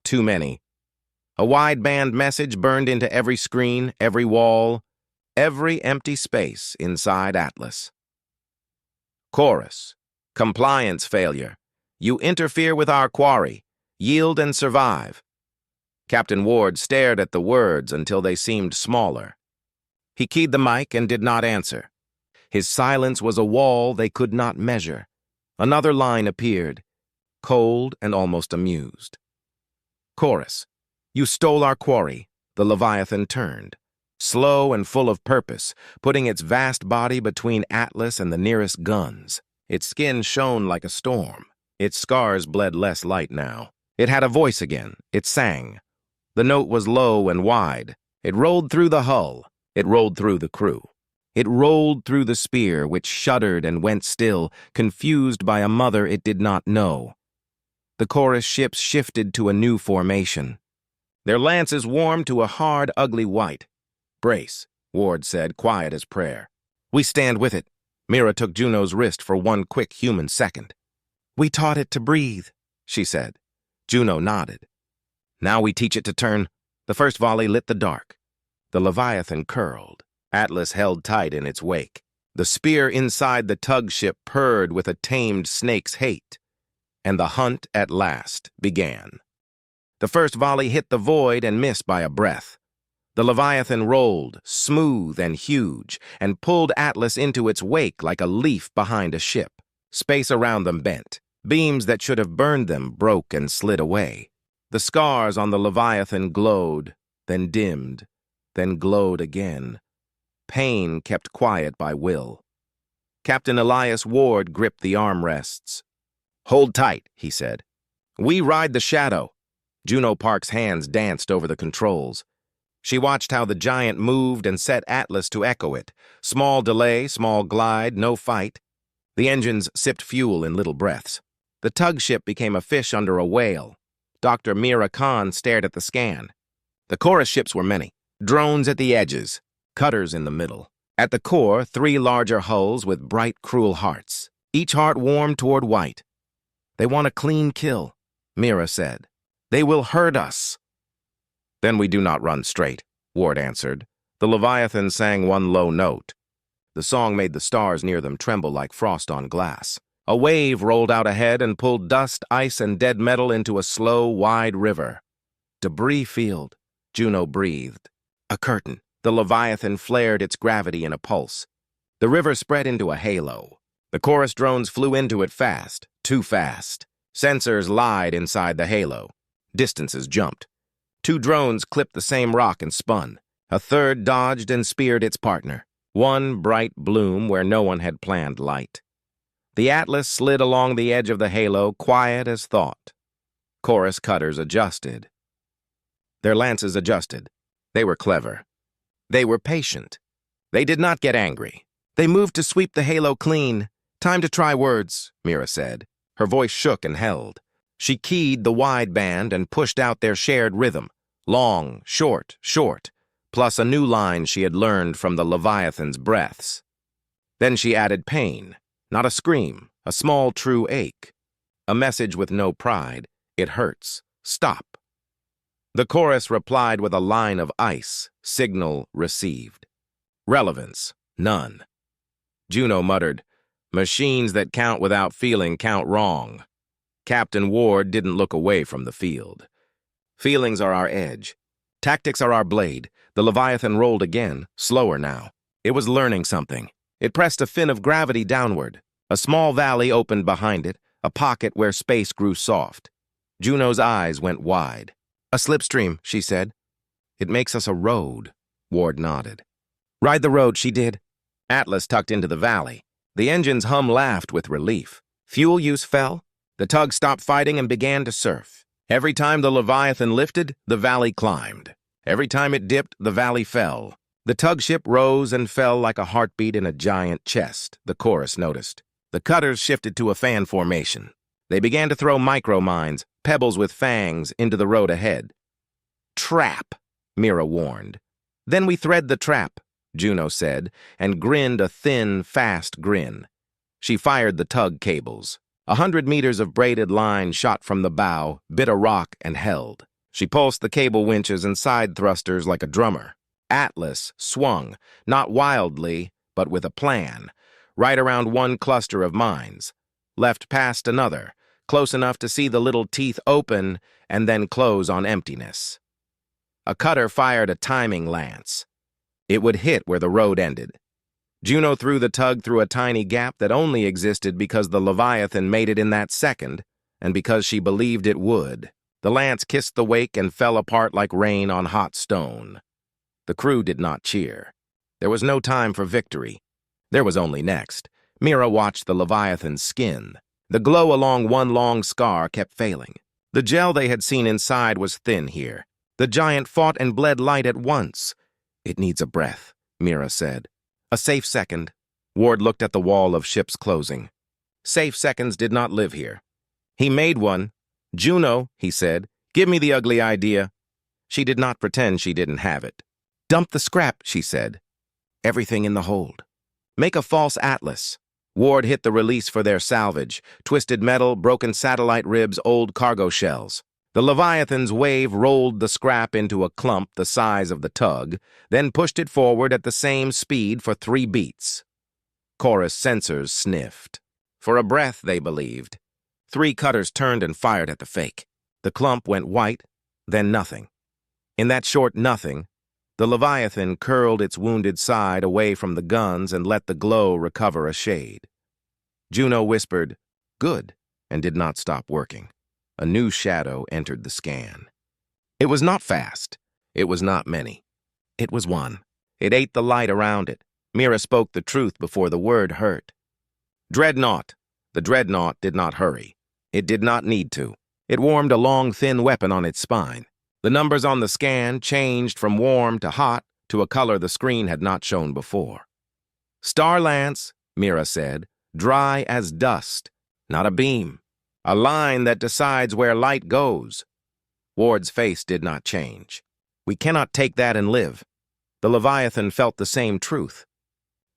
too many. A wideband message burned into every screen, every wall, every empty space inside Atlas. Chorus. Compliance failure. You interfere with our quarry. Yield and survive. Captain Ward stared at the words until they seemed smaller. He keyed the mic and did not answer. His silence was a wall they could not measure. Another line appeared, cold and almost amused. Chorus. You stole our quarry. The Leviathan turned. Slow and full of purpose, putting its vast body between Atlas and the nearest guns. Its skin shone like a storm. Its scars bled less light now. It had a voice again. It sang. The note was low and wide. It rolled through the hull. It rolled through the crew. It rolled through the spear, which shuddered and went still, confused by a mother it did not know. The chorus ships shifted to a new formation. Their lances warmed to a hard, ugly white. Brace, Ward said, quiet as prayer. We stand with it. Mira took Juno's wrist for one quick human second. We taught it to breathe, she said. Juno nodded. Now we teach it to turn. The first volley lit the dark. The Leviathan curled. Atlas held tight in its wake. The spear inside the Tugship purred with a tamed snake's hate. And the hunt at last began. The first volley hit the void and missed by a breath. The Leviathan rolled, smooth and huge, and pulled Atlas into its wake like a leaf behind a ship. Space around them bent. Beams that should have burned them broke and slid away. The scars on the Leviathan glowed, then dimmed, then glowed again. Pain kept quiet by will. Captain Elias Ward gripped the armrests. Hold tight, he said. We ride the shadow. Juno Park's hands danced over the controls. She watched how the giant moved and set Atlas to echo it. Small delay, small glide, no fight. The engines sipped fuel in little breaths. The Tugship became a fish under a whale. Dr. Mira Khan stared at the scan. The chorus ships were many. Drones at the edges, cutters in the middle. At the core, 3 larger hulls with bright, cruel hearts. Each heart warmed toward white. They want a clean kill, Mira said. They will hurt us. Then we do not run straight, Ward answered. The Leviathan sang one low note. The song made the stars near them tremble like frost on glass. A wave rolled out ahead and pulled dust, ice, and dead metal into a slow, wide river. Debris field, Juno breathed. A curtain. The Leviathan flared its gravity in a pulse. The river spread into a halo. The chorus drones flew into it fast, too fast. Sensors lied inside the halo. Distances jumped. 2 drones clipped the same rock and spun. A third dodged and speared its partner. One bright bloom where no one had planned light. The Atlas slid along the edge of the halo, quiet as thought. Chorus cutters adjusted. Their lances adjusted. They were clever. They were patient. They did not get angry. They moved to sweep the halo clean. Time to try words, Mira said. Her voice shook and held. She keyed the wideband and pushed out their shared rhythm. Long, short, short, plus a new line she had learned from the Leviathan's breaths. Then she added pain, not a scream, a small true ache. A message with no pride. It hurts. Stop. The chorus replied with a line of ice, signal received. Relevance, none. Juno muttered, "Machines that count without feeling count wrong." Captain Ward didn't look away from the field. Feelings are our edge. Tactics are our blade. The Leviathan rolled again, slower now. It was learning something. It pressed a fin of gravity downward. A small valley opened behind it, a pocket where space grew soft. Juno's eyes went wide. "A slipstream," she said. "It makes us a road," Ward nodded. Ride the road, she did. Atlas tucked into the valley. The engine's hum laughed with relief. Fuel use fell. The tug stopped fighting and began to surf. Every time the Leviathan lifted, the valley climbed. Every time it dipped, the valley fell. The Tugship rose and fell like a heartbeat in a giant chest, the chorus noticed. The cutters shifted to a fan formation. They began to throw micro-mines, pebbles with fangs, into the road ahead. "Trap," Mira warned. "Then we thread the trap," Juno said, and grinned a thin, fast grin. She fired the tug cables. 100 meters of braided line shot from the bow, bit a rock, and held. She pulsed the cable winches and side thrusters like a drummer. Atlas swung, not wildly, but with a plan, right around one cluster of mines, left past another, close enough to see the little teeth open and then close on emptiness. A cutter fired a timing lance. It would hit where the road ended. Juno threw the tug through a tiny gap that only existed because the Leviathan made it in that second, and because she believed it would. The lance kissed the wake and fell apart like rain on hot stone. The crew did not cheer. There was no time for victory. There was only next. Mira watched the Leviathan's skin. The glow along one long scar kept failing. The gel they had seen inside was thin here. The giant fought and bled light at once. "It needs a breath," Mira said. "A safe second." Ward looked at the wall of ships closing. Safe seconds did not live here. He made one. "Juno," he said, "give me the ugly idea." She did not pretend she didn't have it. "Dump the scrap," she said. "Everything in the hold. Make a false atlas." Ward hit the release for their salvage: twisted metal, broken satellite ribs, old cargo shells. The Leviathan's wave rolled the scrap into a clump the size of the tug, then pushed it forward at the same speed for 3 beats. Chorus sensors sniffed. For a breath, they believed. 3 cutters turned and fired at the fake. The clump went white, then nothing. In that short nothing, the Leviathan curled its wounded side away from the guns and let the glow recover a shade. Juno whispered, "Good," and did not stop working. A new shadow entered the scan. It was not fast. It was not many. It was one. It ate the light around it. Mira spoke the truth before the word hurt. Dreadnought. The Dreadnought did not hurry. It did not need to. It warmed a long, thin weapon on its spine. The numbers on the scan changed from warm to hot to a color the screen had not shown before. "Star Lance," Mira said, dry as dust, not a beam, a line that decides where light goes. Ward's face did not change. We cannot take that and live. The Leviathan felt the same truth.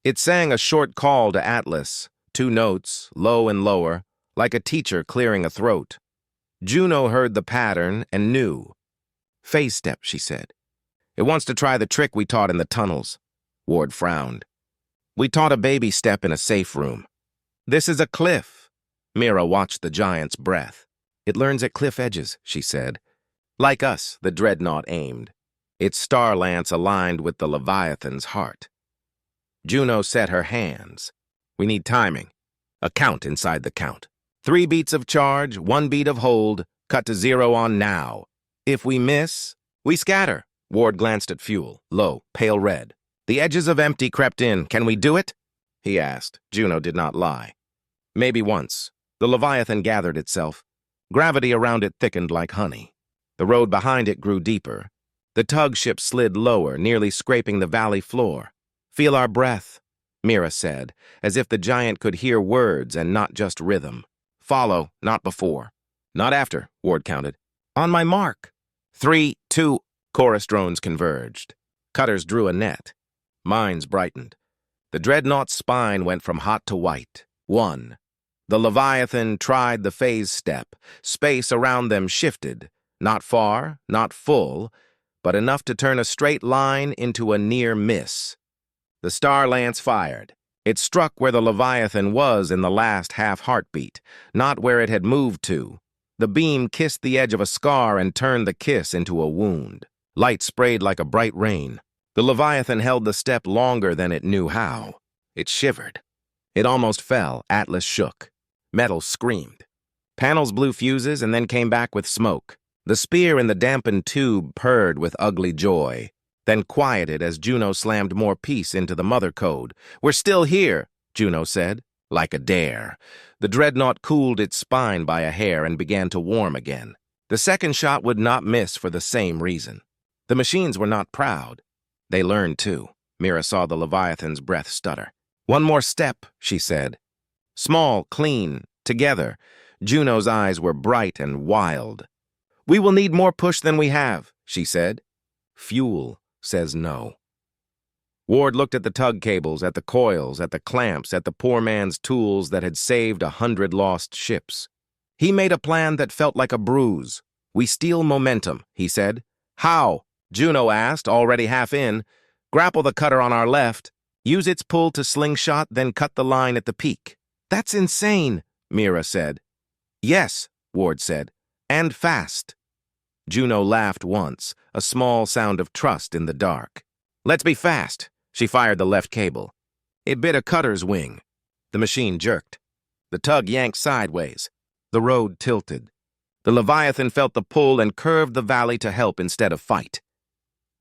It sang a short call to Atlas, 2 notes, low and lower, like a teacher clearing a throat. Juno heard the pattern and knew. Phase step, she said. It wants to try the trick we taught in the tunnels. Ward frowned. We taught a baby step in a safe room. This is a cliff. Mira watched the giant's breath. It learns at cliff edges, she said. Like us, the Dreadnought aimed. Its star lance aligned with the Leviathan's heart. Juno set her hands. We need timing. A count inside the count. 3 beats of charge, 1 beat of hold, cut to 0 on now. If we miss, we scatter. Ward glanced at Fuel, low, pale red. The edges of empty crept in. Can we do it? He asked. Juno did not lie. Maybe once. The Leviathan gathered itself. Gravity around it thickened like honey. The road behind it grew deeper. The Tugship slid lower, nearly scraping the valley floor. Feel our breath, Mira said, as if the giant could hear words and not just rhythm. Follow, not before. Not after, Ward counted. On my mark. 3, 2, chorus drones converged. Cutters drew a net. Minds brightened. The Dreadnought's spine went from hot to white. 1. The Leviathan tried the phase step. Space around them shifted. Not far, not full, but enough to turn a straight line into a near miss. The star lance fired. It struck where the Leviathan was in the last half heartbeat, not where it had moved to. The beam kissed the edge of a scar and turned the kiss into a wound. Light sprayed like a bright rain. The Leviathan held the step longer than it knew how. It shivered. It almost fell. Atlas shook. Metal screamed. Panels blew fuses and then came back with smoke. The spear in the dampened tube purred with ugly joy, then quieted as Juno slammed more peace into the mother code. We're still here, Juno said, like a dare. The Dreadnought cooled its spine by a hair and began to warm again. The second shot would not miss for the same reason. The machines were not proud. They learned too. Mira saw the Leviathan's breath stutter. One more step, she said. Small, clean, together. Juno's eyes were bright and wild. We will need more push than we have, she said. Fuel says no. Ward looked at the tug cables, at the coils, at the clamps, at the poor man's tools that had saved 100 lost ships. He made a plan that felt like a bruise. We steal momentum, he said. How? Juno asked, already half in. Grapple the cutter on our left. Use its pull to slingshot, then cut the line at the peak. That's insane, Mira said. Yes, Ward said. And fast. Juno laughed once, a small sound of trust in the dark. Let's be fast. She fired the left cable. It bit a cutter's wing. The machine jerked. The tug yanked sideways. The road tilted. The Leviathan felt the pull and curved the valley to help instead of fight.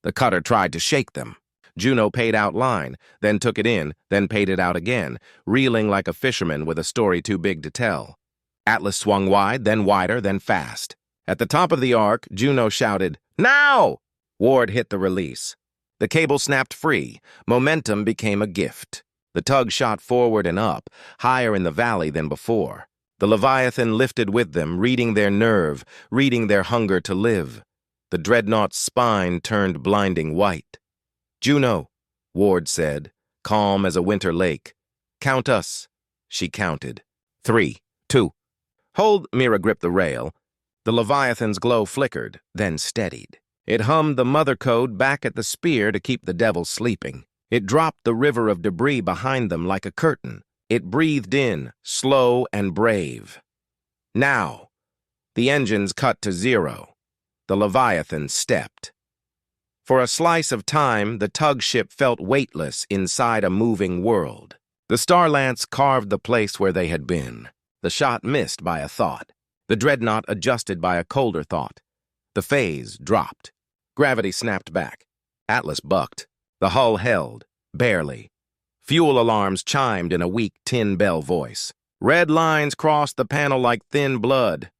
The cutter tried to shake them. Juno paid out line, then took it in, then paid it out again, reeling like a fisherman with a story too big to tell. Atlas swung wide, then wider, then fast. At the top of the arc, Juno shouted, Now! Ward hit the release. The cable snapped free. Momentum became a gift. The tug shot forward and up, higher in the valley than before. The Leviathan lifted with them, reading their nerve, reading their hunger to live. The Dreadnought's spine turned blinding white. Juno, Ward said, calm as a winter lake. Count us. She counted. 3, 2. Hold, Mira gripped the rail. The Leviathan's glow flickered, then steadied. It hummed the mother code back at the spear to keep the devil sleeping. It dropped the river of debris behind them like a curtain. It breathed in, slow and brave. Now, the engines cut to 0. The Leviathan stepped. For a slice of time, the Tugship felt weightless inside a moving world. The star lance carved the place where they had been. The shot missed by a thought. The Dreadnought adjusted by a colder thought. The phase dropped. Gravity snapped back. Atlas bucked. The hull held, barely. Fuel alarms chimed in a weak tin bell voice. Red lines crossed the panel like thin blood.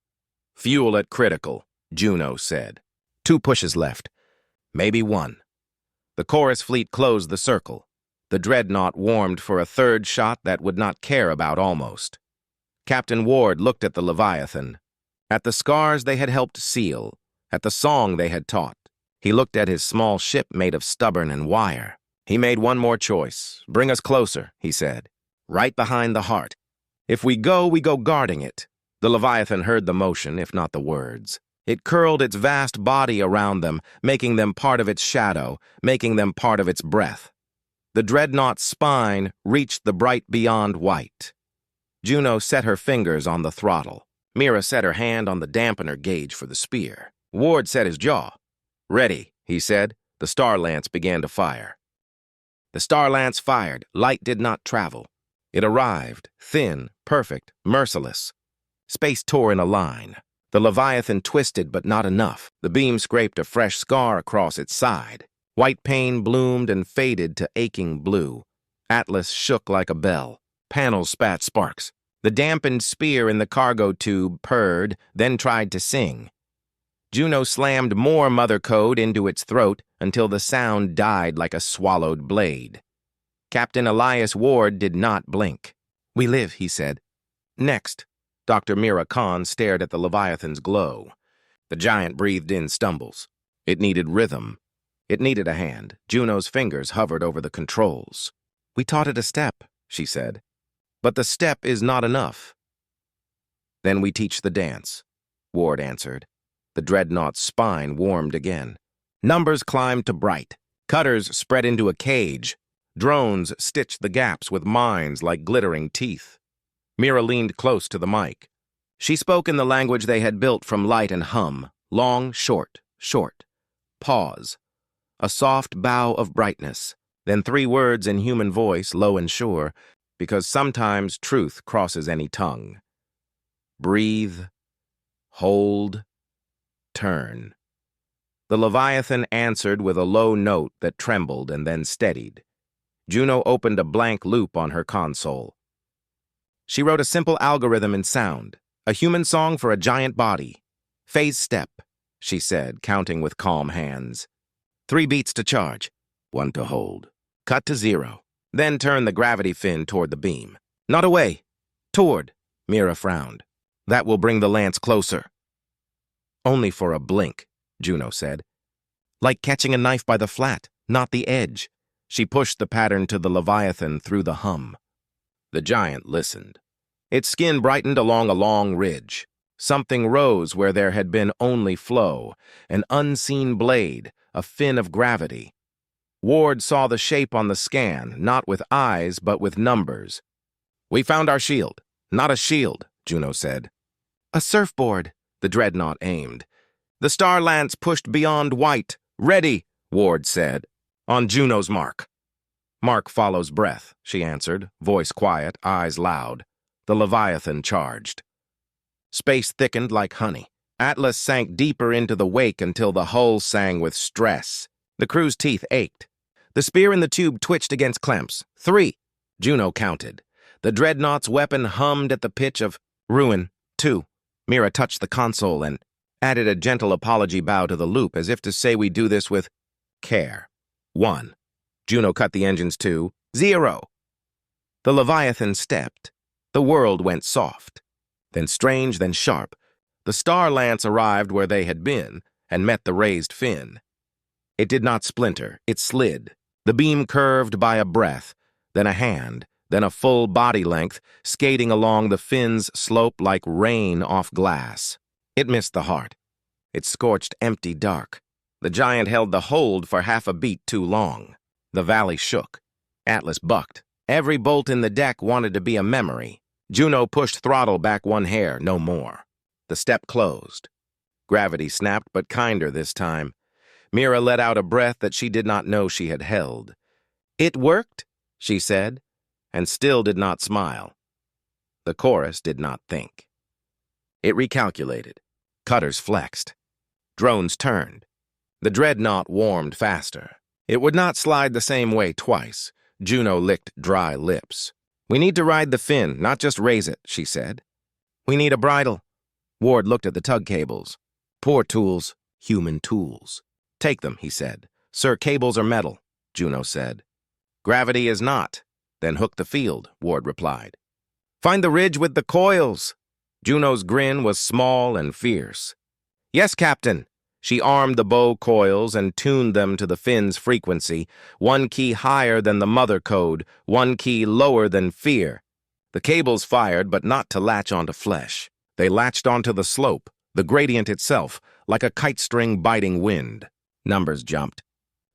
Fuel at critical, Juno said. 2 pushes left. Maybe 1. The chorus fleet closed the circle. The Dreadnought warmed for a third shot that would not care about almost. Captain Ward looked at the Leviathan, at the scars they had helped seal, at the song they had taught. He looked at his small ship made of stubborn and wire. He made one more choice. Bring us closer, he said. Right behind the heart. If we go guarding it. The Leviathan heard the motion, if not the words. It curled its vast body around them, making them part of its shadow, making them part of its breath. The Dreadnought's spine reached the bright beyond white. Juno set her fingers on the throttle. Mira set her hand on the dampener gauge for the spear. Ward set his jaw. Ready, he said. The Star Lance began to fire. The Star Lance fired. Light did not travel. It arrived, thin, perfect, merciless. Space tore in a line. The Leviathan twisted, but not enough. The beam scraped a fresh scar across its side. White pain bloomed and faded to aching blue. Atlas shook like a bell. Panels spat sparks. The dampened spear in the cargo tube purred, then tried to sing. Juno slammed more mother code into its throat until the sound died like a swallowed blade. Captain Elias Ward did not blink. We live, he said. Next. Dr. Mira Khan stared at the Leviathan's glow. The giant breathed in stumbles. It needed rhythm. It needed a hand. Juno's fingers hovered over the controls. We taught it a step, she said. But the step is not enough. Then we teach the dance, Ward answered. The Dreadnought's spine warmed again. Numbers climbed to bright. Cutters spread into a cage. Drones stitched the gaps with mines like glittering teeth. Mira leaned close to the mic. She spoke in the language they had built from light and hum. Long, short, short. Pause. A soft bow of brightness. Then 3 words in human voice, low and sure, because sometimes truth crosses any tongue. Breathe. Hold. Turn. The Leviathan answered with a low note that trembled and then steadied. Juno opened a blank loop on her console. She wrote a simple algorithm in sound, a human song for a giant body. Phase step, she said, counting with calm hands. 3 beats to charge, 1 to hold. Cut to 0. Then turn the gravity fin toward the beam. Not away. Toward, Mira frowned. That will bring the lance closer. Only for a blink, Juno said. Like catching a knife by the flat, not the edge. She pushed the pattern to the Leviathan through the hum. The giant listened. Its skin brightened along a long ridge. Something rose where there had been only flow, an unseen blade, a fin of gravity. Ward saw the shape on the scan, not with eyes, but with numbers. We found our shield. Not a shield, Juno said. A surfboard, the Dreadnought aimed. The Star Lance pushed beyond white. Ready, Ward said. On Juno's mark. Mark follows breath, she answered, voice quiet, eyes loud. The Leviathan charged. Space thickened like honey. Atlas sank deeper into the wake until the hull sang with stress. The crew's teeth ached. The spear in the tube twitched against clamps. 3. Juno counted. The Dreadnought's weapon hummed at the pitch of ruin. 2. Mira touched the console and added a gentle apology bow to the loop as if to say we do this with care. 1. Juno cut the engines to 0. The Leviathan stepped. The world went soft. Then strange, then sharp. The Star Lance arrived where they had been and met the raised fin. It did not splinter. It slid. The beam curved by a breath, then a hand, then a full body length, skating along the fin's slope like rain off glass. It missed the heart. It scorched empty dark. The giant held the hold for half a beat too long. The valley shook. Atlas bucked. Every bolt in the deck wanted to be a memory. Juno pushed throttle back 1 hair, no more. The step closed. Gravity snapped, but kinder this time. Mira let out a breath that she did not know she had held. It worked, she said, and still did not smile. The chorus did not think. It recalculated. Cutters flexed. Drones turned. The Dreadnought warmed faster. It would not slide the same way twice. Juno licked dry lips. We need to ride the fin, not just raise it, she said. We need a bridle. Ward looked at the tug cables. Poor tools, human tools. Take them, he said. Sir, cables are metal, Juno said. Gravity is not. Then hook the field, Ward replied. Find the ridge with the coils. Juno's grin was small and fierce. Yes, Captain. She armed the bow coils and tuned them to the fin's frequency, one key higher than the mother code, one key lower than fear. The cables fired, but not to latch onto flesh. They latched onto the slope, the gradient itself, like a kite string biting wind. Numbers jumped.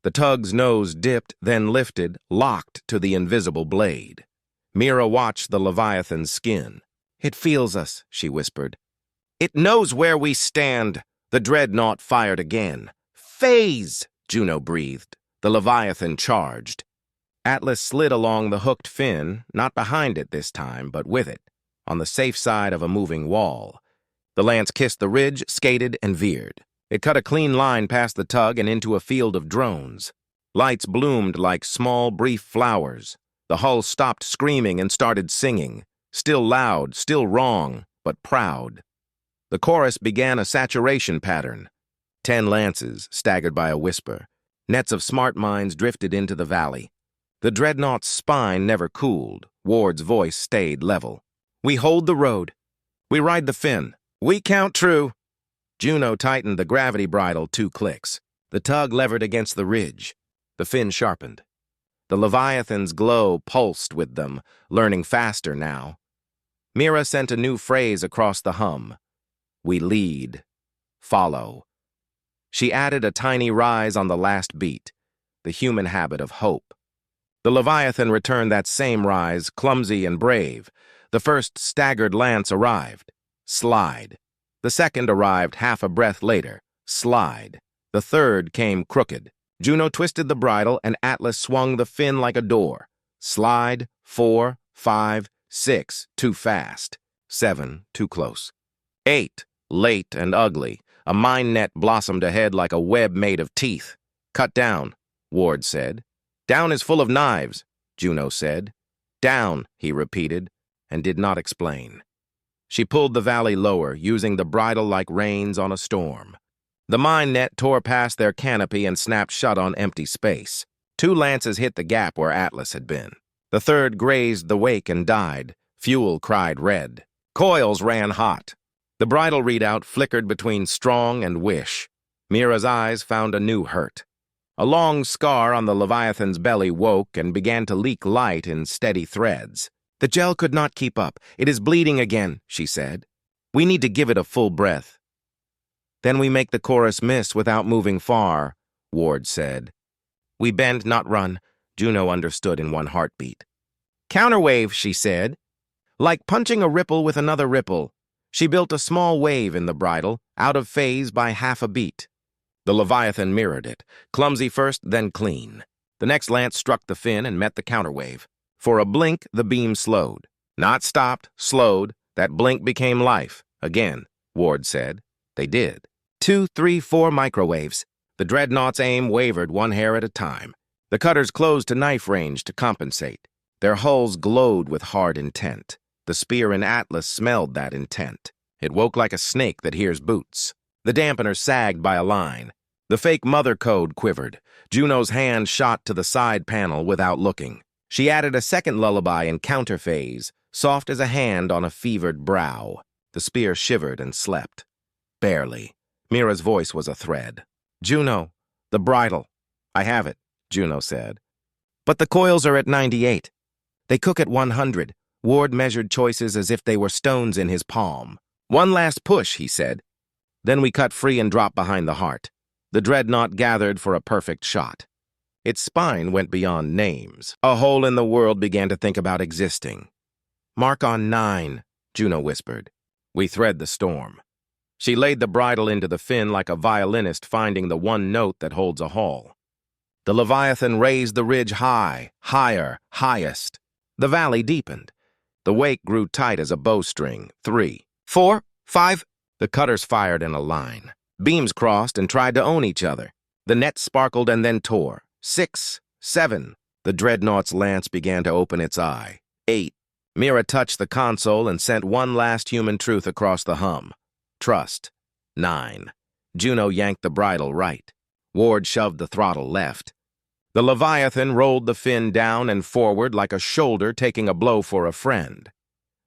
The tug's nose dipped, then lifted, locked to the invisible blade. Mira watched the Leviathan's skin. It feels us, she whispered. It knows where we stand. The Dreadnought fired again. Phase, Juno breathed. The Leviathan charged. Atlas slid along the hooked fin, not behind it this time, but with it, on the safe side of a moving wall. The lance kissed the ridge, skated, and veered. It cut a clean line past the tug and into a field of drones. Lights bloomed like small, brief flowers. The hull stopped screaming and started singing. Still loud, still wrong, but proud. The chorus began a saturation pattern. 10 lances, staggered by a whisper. Nets of smart minds drifted into the valley. The Dreadnought's spine never cooled. Ward's voice stayed level. We hold the road. We ride the fin. We count true. Juno tightened the gravity bridle 2 clicks. The tug levered against the ridge. The fin sharpened. The Leviathan's glow pulsed with them, learning faster now. Mira sent a new phrase across the hum. We lead. Follow. She added a tiny rise on the last beat, the human habit of hope. The Leviathan returned that same rise, clumsy and brave. The first staggered lance arrived. Slide. The second arrived half a breath later. Slide. The third came crooked. Juno twisted the bridle and Atlas swung the fin like a door. Slide. 4, 5, 6, too fast. 7, too close. 8, late and ugly. A mine net blossomed ahead like a web made of teeth. Cut down, Ward said. Down is full of knives, Juno said. Down, he repeated, and did not explain. She pulled the valley lower, using the bridle like reins on a storm. The mine net tore past their canopy and snapped shut on empty space. 2 lances hit the gap where Atlas had been. The third grazed the wake and died. Fuel cried red. Coils ran hot. The bridle readout flickered between strong and wish. Mira's eyes found a new hurt. A long scar on the Leviathan's belly woke and began to leak light in steady threads. The gel could not keep up. It is bleeding again, she said. We need to give it a full breath. Then we make the chorus miss without moving far, Ward said. We bend, not run, Juno understood in one heartbeat. Counterwave, she said. Like punching a ripple with another ripple. She built a small wave in the bridle, out of phase by half a beat. The Leviathan mirrored it, clumsy first, then clean. The next lance struck the fin and met the counterwave. For a blink, the beam slowed. Not stopped, slowed. That blink became life. Again, Ward said. They did. 2, 3, 4 microwaves. The Dreadnought's aim wavered 1 hair at a time. The cutters closed to knife range to compensate. Their hulls glowed with hard intent. The spear in Atlas smelled that intent. It woke like a snake that hears boots. The dampener sagged by a line. The fake mother code quivered. Juno's hand shot to the side panel without looking. She added a second lullaby in counterphase, soft as a hand on a fevered brow. The spear shivered and slept. Barely. Mira's voice was a thread. Juno, the bridle. I have it, Juno said. But the coils are at 98. They cook at 100. Ward measured choices as if they were stones in his palm. One last push, he said. Then we cut free and dropped behind the heart. The Dreadnought gathered for a perfect shot. Its spine went beyond names. A hole in the world began to think about existing. Mark on 9, Juno whispered. We thread the storm. She laid the bridle into the fin like a violinist finding the one note that holds a hall. The Leviathan raised the ridge high, higher, highest. The valley deepened. The wake grew tight as a bowstring. 3, 4, 5. The cutters fired in a line. Beams crossed and tried to own each other. The net sparkled and then tore. 6, 7. The Dreadnought's lance began to open its eye. 8. Mira touched the console and sent one last human truth across the hum. Trust. 9. Juno yanked the bridle right. Ward shoved the throttle left. The Leviathan rolled the fin down and forward like a shoulder taking a blow for a friend.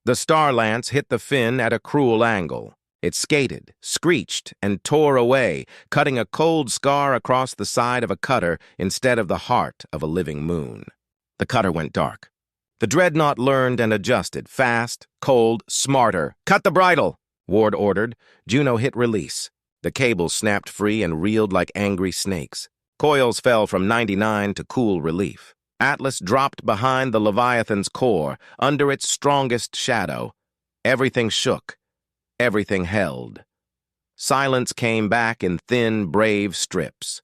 The Star Lance hit the fin at a cruel angle. It skated, screeched, and tore away, cutting a cold scar across the side of a cutter instead of the heart of a living moon. The cutter went dark. The Dreadnought learned and adjusted, fast, cold, smarter. "Cut the bridle," Ward ordered. Juno hit release. The cables snapped free and reeled like angry snakes. Coils fell from 99 to cool relief. Atlas dropped behind the Leviathan's core, under its strongest shadow. Everything shook. Everything held. Silence came back in thin, brave strips.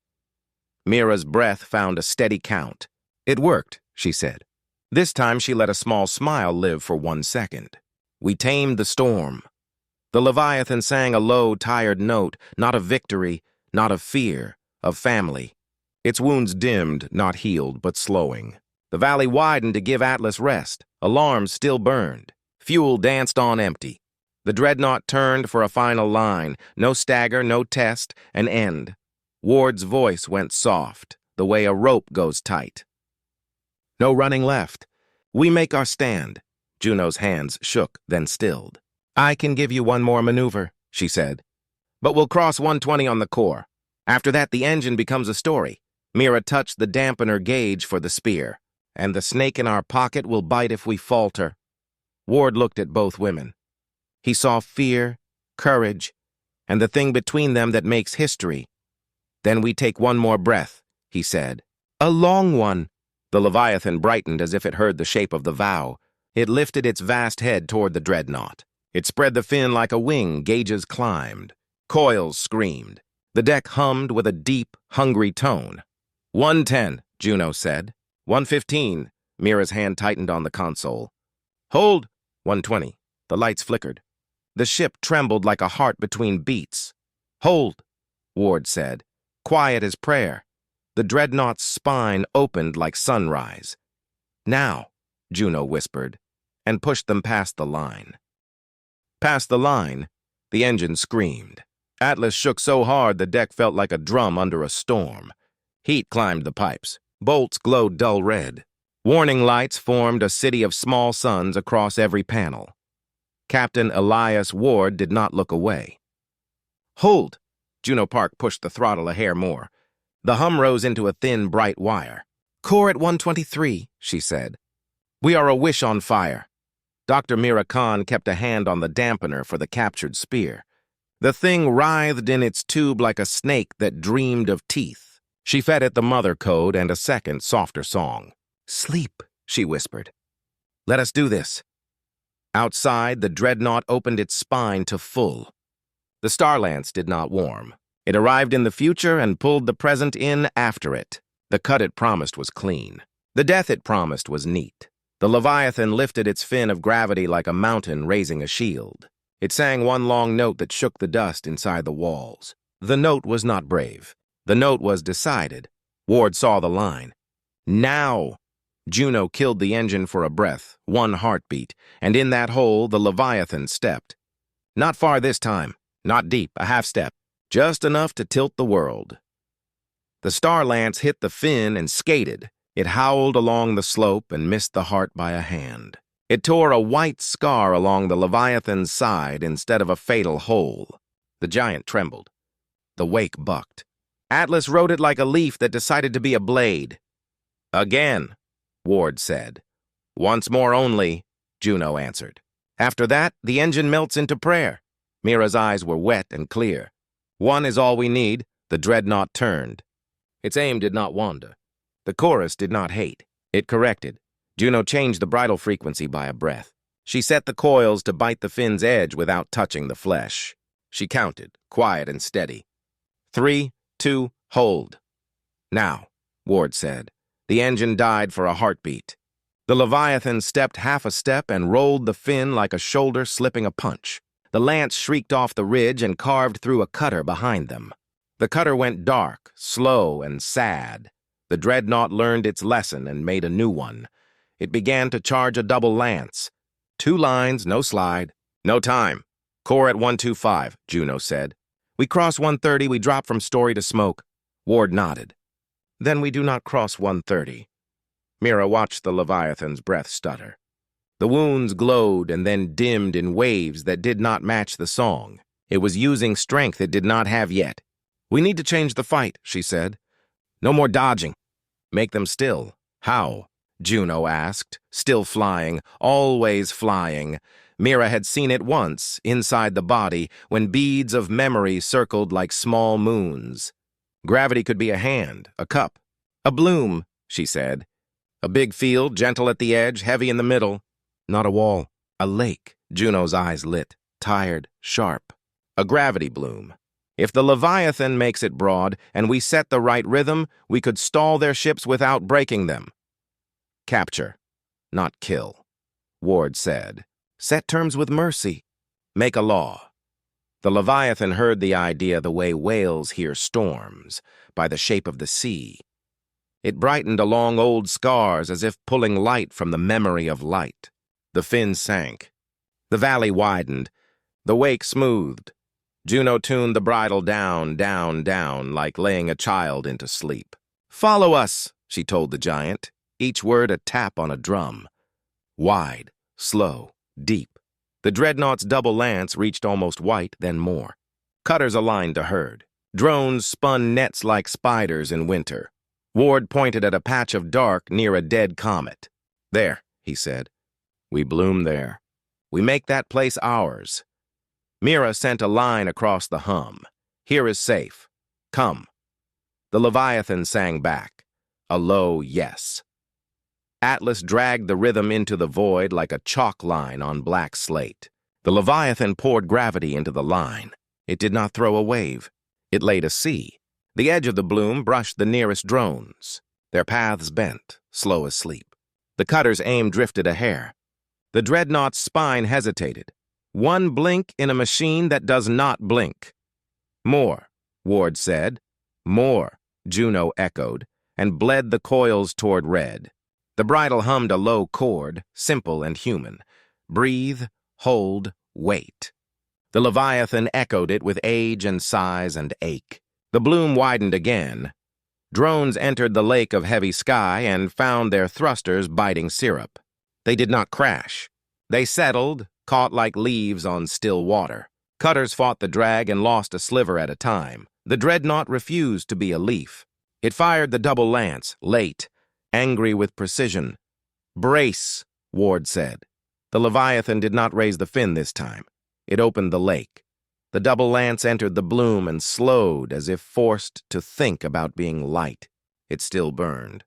Mira's breath found a steady count. "It worked," she said. This time she let a small smile live for 1 second. "We tamed the storm." The Leviathan sang a low, tired note, not of victory, not of fear, of family. Its wounds dimmed, not healed, but slowing. The valley widened to give Atlas rest. Alarms still burned. Fuel danced on empty. The Dreadnought turned for a final line. No stagger, no test, an end. Ward's voice went soft, the way a rope goes tight. "No running left. We make our stand." Juno's hands shook, then stilled. "I can give you one more maneuver," she said. "But we'll cross 120 on the core. After that, the engine becomes a story." Mira touched the dampener gauge for the spear. "And the snake in our pocket will bite if we falter." Ward looked at both women. He saw fear, courage, and the thing between them that makes history. "Then we take one more breath," he said. "A long one." The Leviathan brightened as if it heard the shape of the vow. It lifted its vast head toward the Dreadnought. It spread the fin like a wing, gauges climbed. Coils screamed. The deck hummed with a deep, hungry tone. 110, Juno said. 115, Mira's hand tightened on the console. "Hold!" 120. The lights flickered. The ship trembled like a heart between beats. "Hold!" Ward said. Quiet as prayer. The Dreadnought's spine opened like sunrise. "Now," Juno whispered, and pushed them past the line. Past the line, the engine screamed. Atlas shook so hard the deck felt like a drum under a storm. Heat climbed the pipes. Bolts glowed dull red. Warning lights formed a city of small suns across every panel. Captain Elias Ward did not look away. "Hold!" Juno Park pushed the throttle a hair more. The hum rose into a thin, bright wire. "Core at 123, she said. "We are a wish on fire." Dr. Mira Khan kept a hand on the dampener for the captured spear. The thing writhed in its tube like a snake that dreamed of teeth. She fed it the mother code and a second, softer song. "Sleep," she whispered. "Let us do this." Outside, the Dreadnought opened its spine to full. The Star Lance did not warm. It arrived in the future and pulled the present in after it. The cut it promised was clean. The death it promised was neat. The Leviathan lifted its fin of gravity like a mountain raising a shield. It sang one long note that shook the dust inside the walls. The note was not brave. The note was decided. Ward saw the line. Now! Juno killed the engine for a breath, one heartbeat, and in that hole the Leviathan stepped. Not far this time, not deep, a half step. Just enough to tilt the world. The Star Lance hit the fin and skated. It howled along the slope and missed the heart by a hand. It tore a white scar along the Leviathan's side instead of a fatal hole. The giant trembled. The wake bucked. Atlas rode it like a leaf that decided to be a blade. "Again," Ward said. "Once more only," Juno answered. After that, the engine melts into prayer. Mira's eyes were wet and clear. "One is all we need." The Dreadnought turned. Its aim did not wander. The chorus did not hate. It corrected. Juno changed the bridle frequency by a breath. She set the coils to bite the fin's edge without touching the flesh. She counted, quiet and steady. 3, 2, hold. "Now," Ward said. The engine died for a heartbeat. The Leviathan stepped half a step and rolled the fin like a shoulder slipping a punch. The lance shrieked off the ridge and carved through a cutter behind them. The cutter went dark, slow, and sad. The Dreadnought learned its lesson and made a new one. It began to charge a double lance. 2 lines, no slide. "No time. Core at 125, Juno said. "We cross 130, we drop from story to smoke." Ward nodded. Then we do not cross 130. Mira watched the Leviathan's breath stutter. The wounds glowed and then dimmed in waves that did not match the song. It was using strength it did not have yet. We need to change the fight, she said. No more dodging. Make them still. How? Juno asked, still flying, always flying. Mira had seen it once, inside the body, when beads of memory circled like small moons. Gravity could be a hand, a cup, a bloom, she said. A big field, gentle at the edge, heavy in the middle. Not a wall, a lake. Juno's eyes lit, tired, sharp. A gravity bloom. If the Leviathan makes it broad and we set the right rhythm, we could stall their ships without breaking them. Capture, not kill, Ward said. Set terms with mercy. Make a law. The Leviathan heard the idea the way whales hear storms, by the shape of the sea. It brightened along old scars as if pulling light from the memory of light. The fins sank. The valley widened. The wake smoothed. Juno tuned the bridle down, down, down, like laying a child into sleep. Follow us, she told the giant, each word a tap on a drum. Wide, slow, deep. The Dreadnought's double lance reached almost white, then more. Cutters aligned to herd. Drones spun nets like spiders in winter. Ward pointed at a patch of dark near a dead comet. There, he said. We bloom there. We make that place ours. Mira sent a line across the hum. Here is safe. Come. The Leviathan sang back, a low yes. Atlas dragged the rhythm into the void like a chalk line on black slate. The Leviathan poured gravity into the line. It did not throw a wave. It laid a sea. The edge of the bloom brushed the nearest drones. Their paths bent, slow as sleep. The cutter's aim drifted a hair. The Dreadnought's spine hesitated. One blink in a machine that does not blink. More, Ward said. More, Juno echoed, and bled the coils toward red. The bridle hummed a low chord, simple and human. Breathe, hold, wait. The Leviathan echoed it with age and size and ache. The bloom widened again. Drones entered the lake of heavy sky and found their thrusters biting syrup. They did not crash. They settled, caught like leaves on still water. Cutters fought the drag and lost a sliver at a time. The Dreadnought refused to be a leaf. It fired the double lance, late, angry with precision. Brace, Ward said. The Leviathan did not raise the fin this time. It opened the lake. The double lance entered the bloom and slowed as if forced to think about being light. It still burned.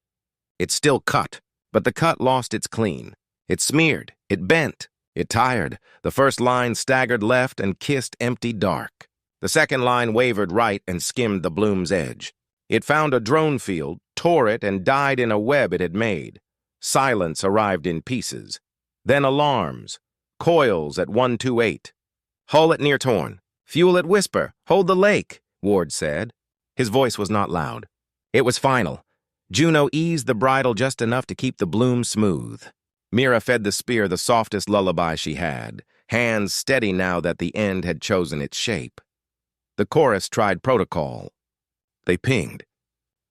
It still cut, but the cut lost its clean. It smeared. It bent. It tired. The first line staggered left and kissed empty dark. The second line wavered right and skimmed the bloom's edge. It found a drone field, tore it, and died in a web it had made. Silence arrived in pieces. Then alarms. Coils at 128. Hull at near torn. Fuel at whisper. Hold the lake, Ward said. His voice was not loud. It was final. Juno eased the bridle just enough to keep the bloom smooth. Mira fed the spear the softest lullaby she had, hands steady now that the end had chosen its shape. The chorus tried protocol. They pinged.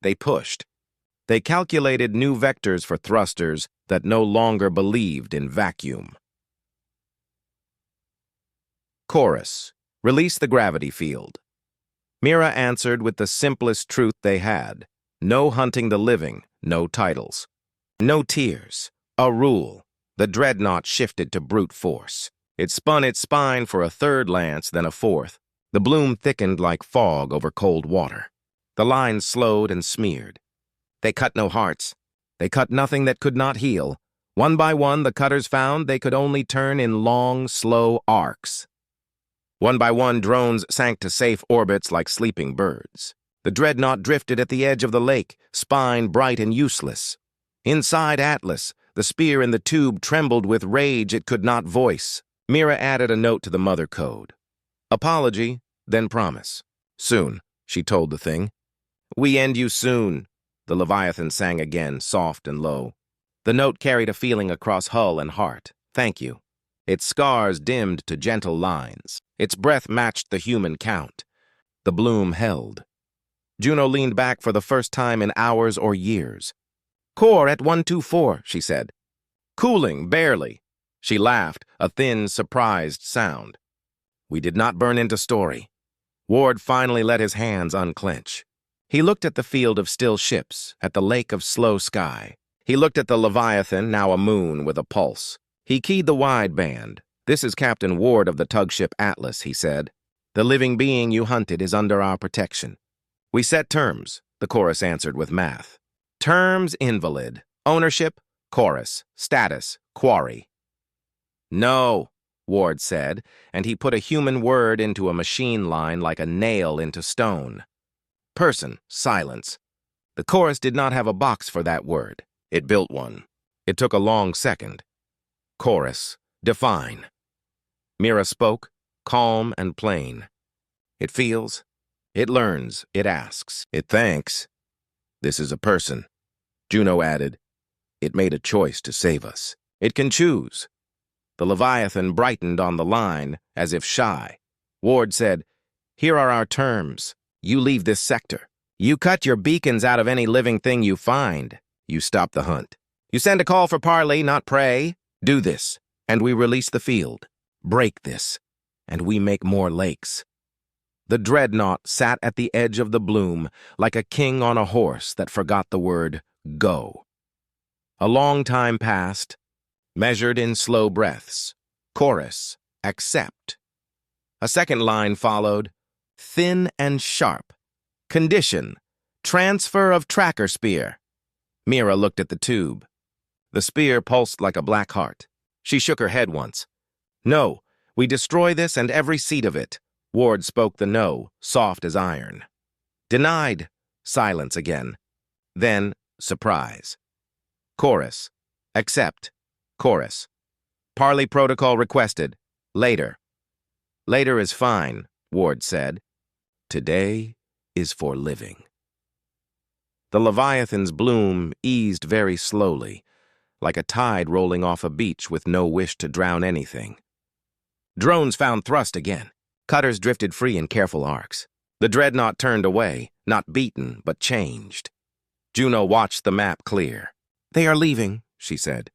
They pushed. They calculated new vectors for thrusters that no longer believed in vacuum. Chorus. Release the gravity field. Mira answered with the simplest truth they had. No hunting the living, no titles. No tears. A rule. The Dreadnought shifted to brute force. It spun its spine for a third lance, then a fourth. The bloom thickened like fog over cold water. The lines slowed and smeared. They cut no hearts. They cut nothing that could not heal. One by one, the cutters found they could only turn in long, slow arcs. One by one, drones sank to safe orbits like sleeping birds. The Dreadnought drifted at the edge of the lake, spine bright and useless. Inside Atlas, the spear in the tube trembled with rage it could not voice. Mira added a note to the mother code. Apology, then promise. Soon, she told the thing. We end you soon, the Leviathan sang again, soft and low. The note carried a feeling across hull and heart. Thank you. Its scars dimmed to gentle lines. Its breath matched the human count. The bloom held. Juno leaned back for the first time in hours or years. "Core at 124, she said. "Cooling, barely." She laughed, a thin, surprised sound. We did not burn into Story. Ward finally let his hands unclench. He looked at the field of still ships, at the lake of slow sky. He looked at the Leviathan, now a moon with a pulse. He keyed the wideband. "This is Captain Ward of the Tugship Atlas," he said. "The living being you hunted is under our protection." "We set terms," the chorus answered with math. "Terms, invalid. Ownership, chorus. Status, quarry." "No," Ward said, and he put a human word into a machine line like a nail into stone. "Person, silence." The chorus did not have a box for that word. It built one. It took a long second. Chorus, define. Mira spoke, calm and plain. "It feels, it learns, it asks, it thanks. This is a person." Juno added, "It made a choice to save us. It can choose." The Leviathan brightened on the line, as if shy. Ward said, "Here are our terms. You leave this sector. You cut your beacons out of any living thing you find. You stop the hunt. You send a call for parley, not prey. Do this, and we release the field. Break this, and we make more lakes." The Dreadnought sat at the edge of the bloom like a king on a horse that forgot the word go. A long time passed, measured in slow breaths. Chorus, accept. A second line followed, thin and sharp. Condition, transfer of tracker spear. Mira looked at the tube. The spear pulsed like a black heart. She shook her head once. "No, we destroy this and every seed of it." Ward spoke the no, soft as iron. "Denied." Silence again. Then, surprise. Chorus, accept. Chorus, parley protocol requested. Later. "Later is fine," Ward said. "Today is for living." The Leviathan's bloom eased very slowly, like a tide rolling off a beach with no wish to drown anything. Drones found thrust again. Cutters drifted free in careful arcs. The Dreadnought turned away, not beaten, but changed. Juno watched the map clear. "They are leaving," she said.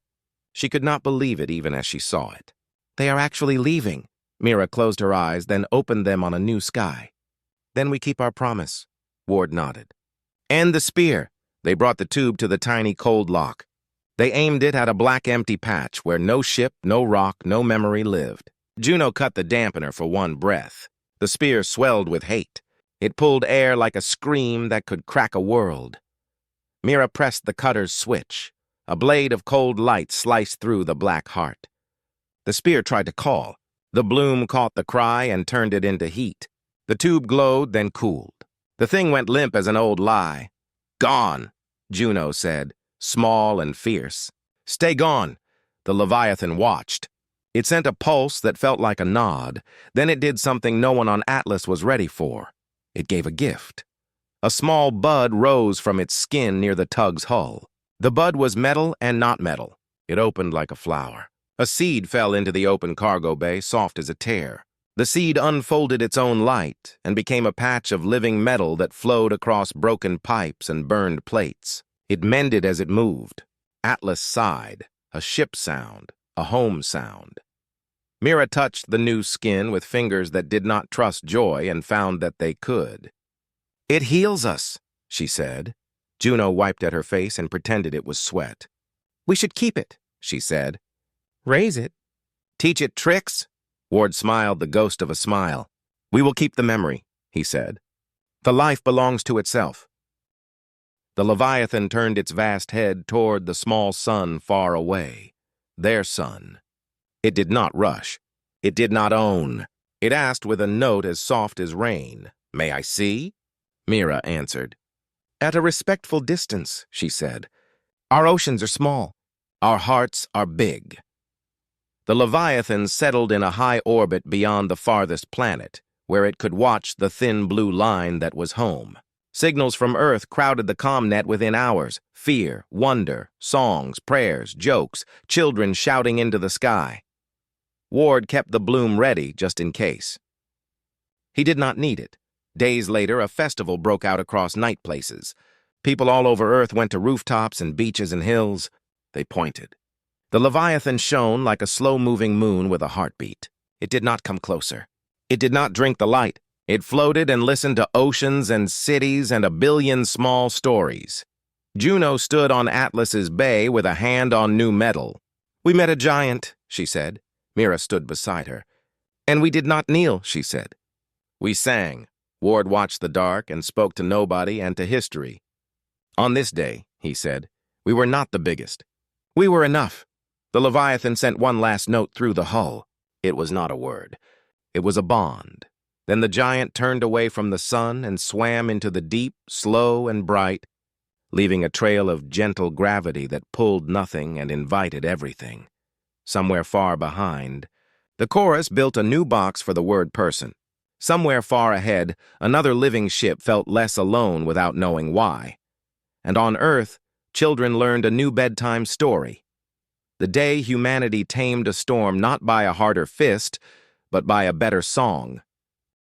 She could not believe it even as she saw it. "They are actually leaving." Mira closed her eyes, then opened them on a new sky. "Then we keep our promise," Ward nodded. "And the spear." They brought the tube to the tiny cold lock. They aimed it at a black empty patch where no ship, no rock, no memory lived. Juno cut the dampener for one breath. The spear swelled with hate. It pulled air like a scream that could crack a world. Mira pressed the cutter's switch. A blade of cold light sliced through the black heart. The spear tried to call. The bloom caught the cry and turned it into heat. The tube glowed, then cooled. The thing went limp as an old lie. "Gone," Juno said, small and fierce. "Stay gone." The Leviathan watched. It sent a pulse that felt like a nod. Then it did something no one on Atlas was ready for. It gave a gift. A small bud rose from its skin near the tug's hull. The bud was metal and not metal. It opened like a flower. A seed fell into the open cargo bay, soft as a tear. The seed unfolded its own light and became a patch of living metal that flowed across broken pipes and burned plates. It mended as it moved. Atlas sighed, a ship sound, a home sound. Mira touched the new skin with fingers that did not trust joy and found that they could. "It heals us," she said. Juno wiped at her face and pretended it was sweat. "We should keep it," she said. "Raise it." "Teach it tricks?" Ward smiled the ghost of a smile. "We will keep the memory," he said. "The life belongs to itself." The Leviathan turned its vast head toward the small sun far away. Their sun. It did not rush. It did not own. It asked with a note as soft as rain, "May I see?" Mira answered. "At a respectful distance," she said. "Our oceans are small. Our hearts are big." The Leviathan settled in a high orbit beyond the farthest planet, where it could watch the thin blue line that was home. Signals from Earth crowded the commnet within hours. Fear, wonder, songs, prayers, jokes, children shouting into the sky. Ward kept the bloom ready just in case. He did not need it. Days later, a festival broke out across night places. People all over Earth went to rooftops and beaches and hills. They pointed. The Leviathan shone like a slow-moving moon with a heartbeat. It did not come closer. It did not drink the light. It floated and listened to oceans and cities and a billion small stories. Juno stood on Atlas's bay with a hand on new metal. "We met a giant," she said. Mira stood beside her. "And we did not kneel," she said. "We sang." Ward watched the dark and spoke to nobody and to history. "On this day," he said, "we were not the biggest. We were enough." The Leviathan sent one last note through the hull. It was not a word. It was a bond. Then the giant turned away from the sun and swam into the deep, slow and bright, leaving a trail of gentle gravity that pulled nothing and invited everything. Somewhere far behind, the chorus built a new box for the word person. Somewhere far ahead, another living ship felt less alone without knowing why. And on Earth, children learned a new bedtime story. The day humanity tamed a storm not by a harder fist, but by a better song.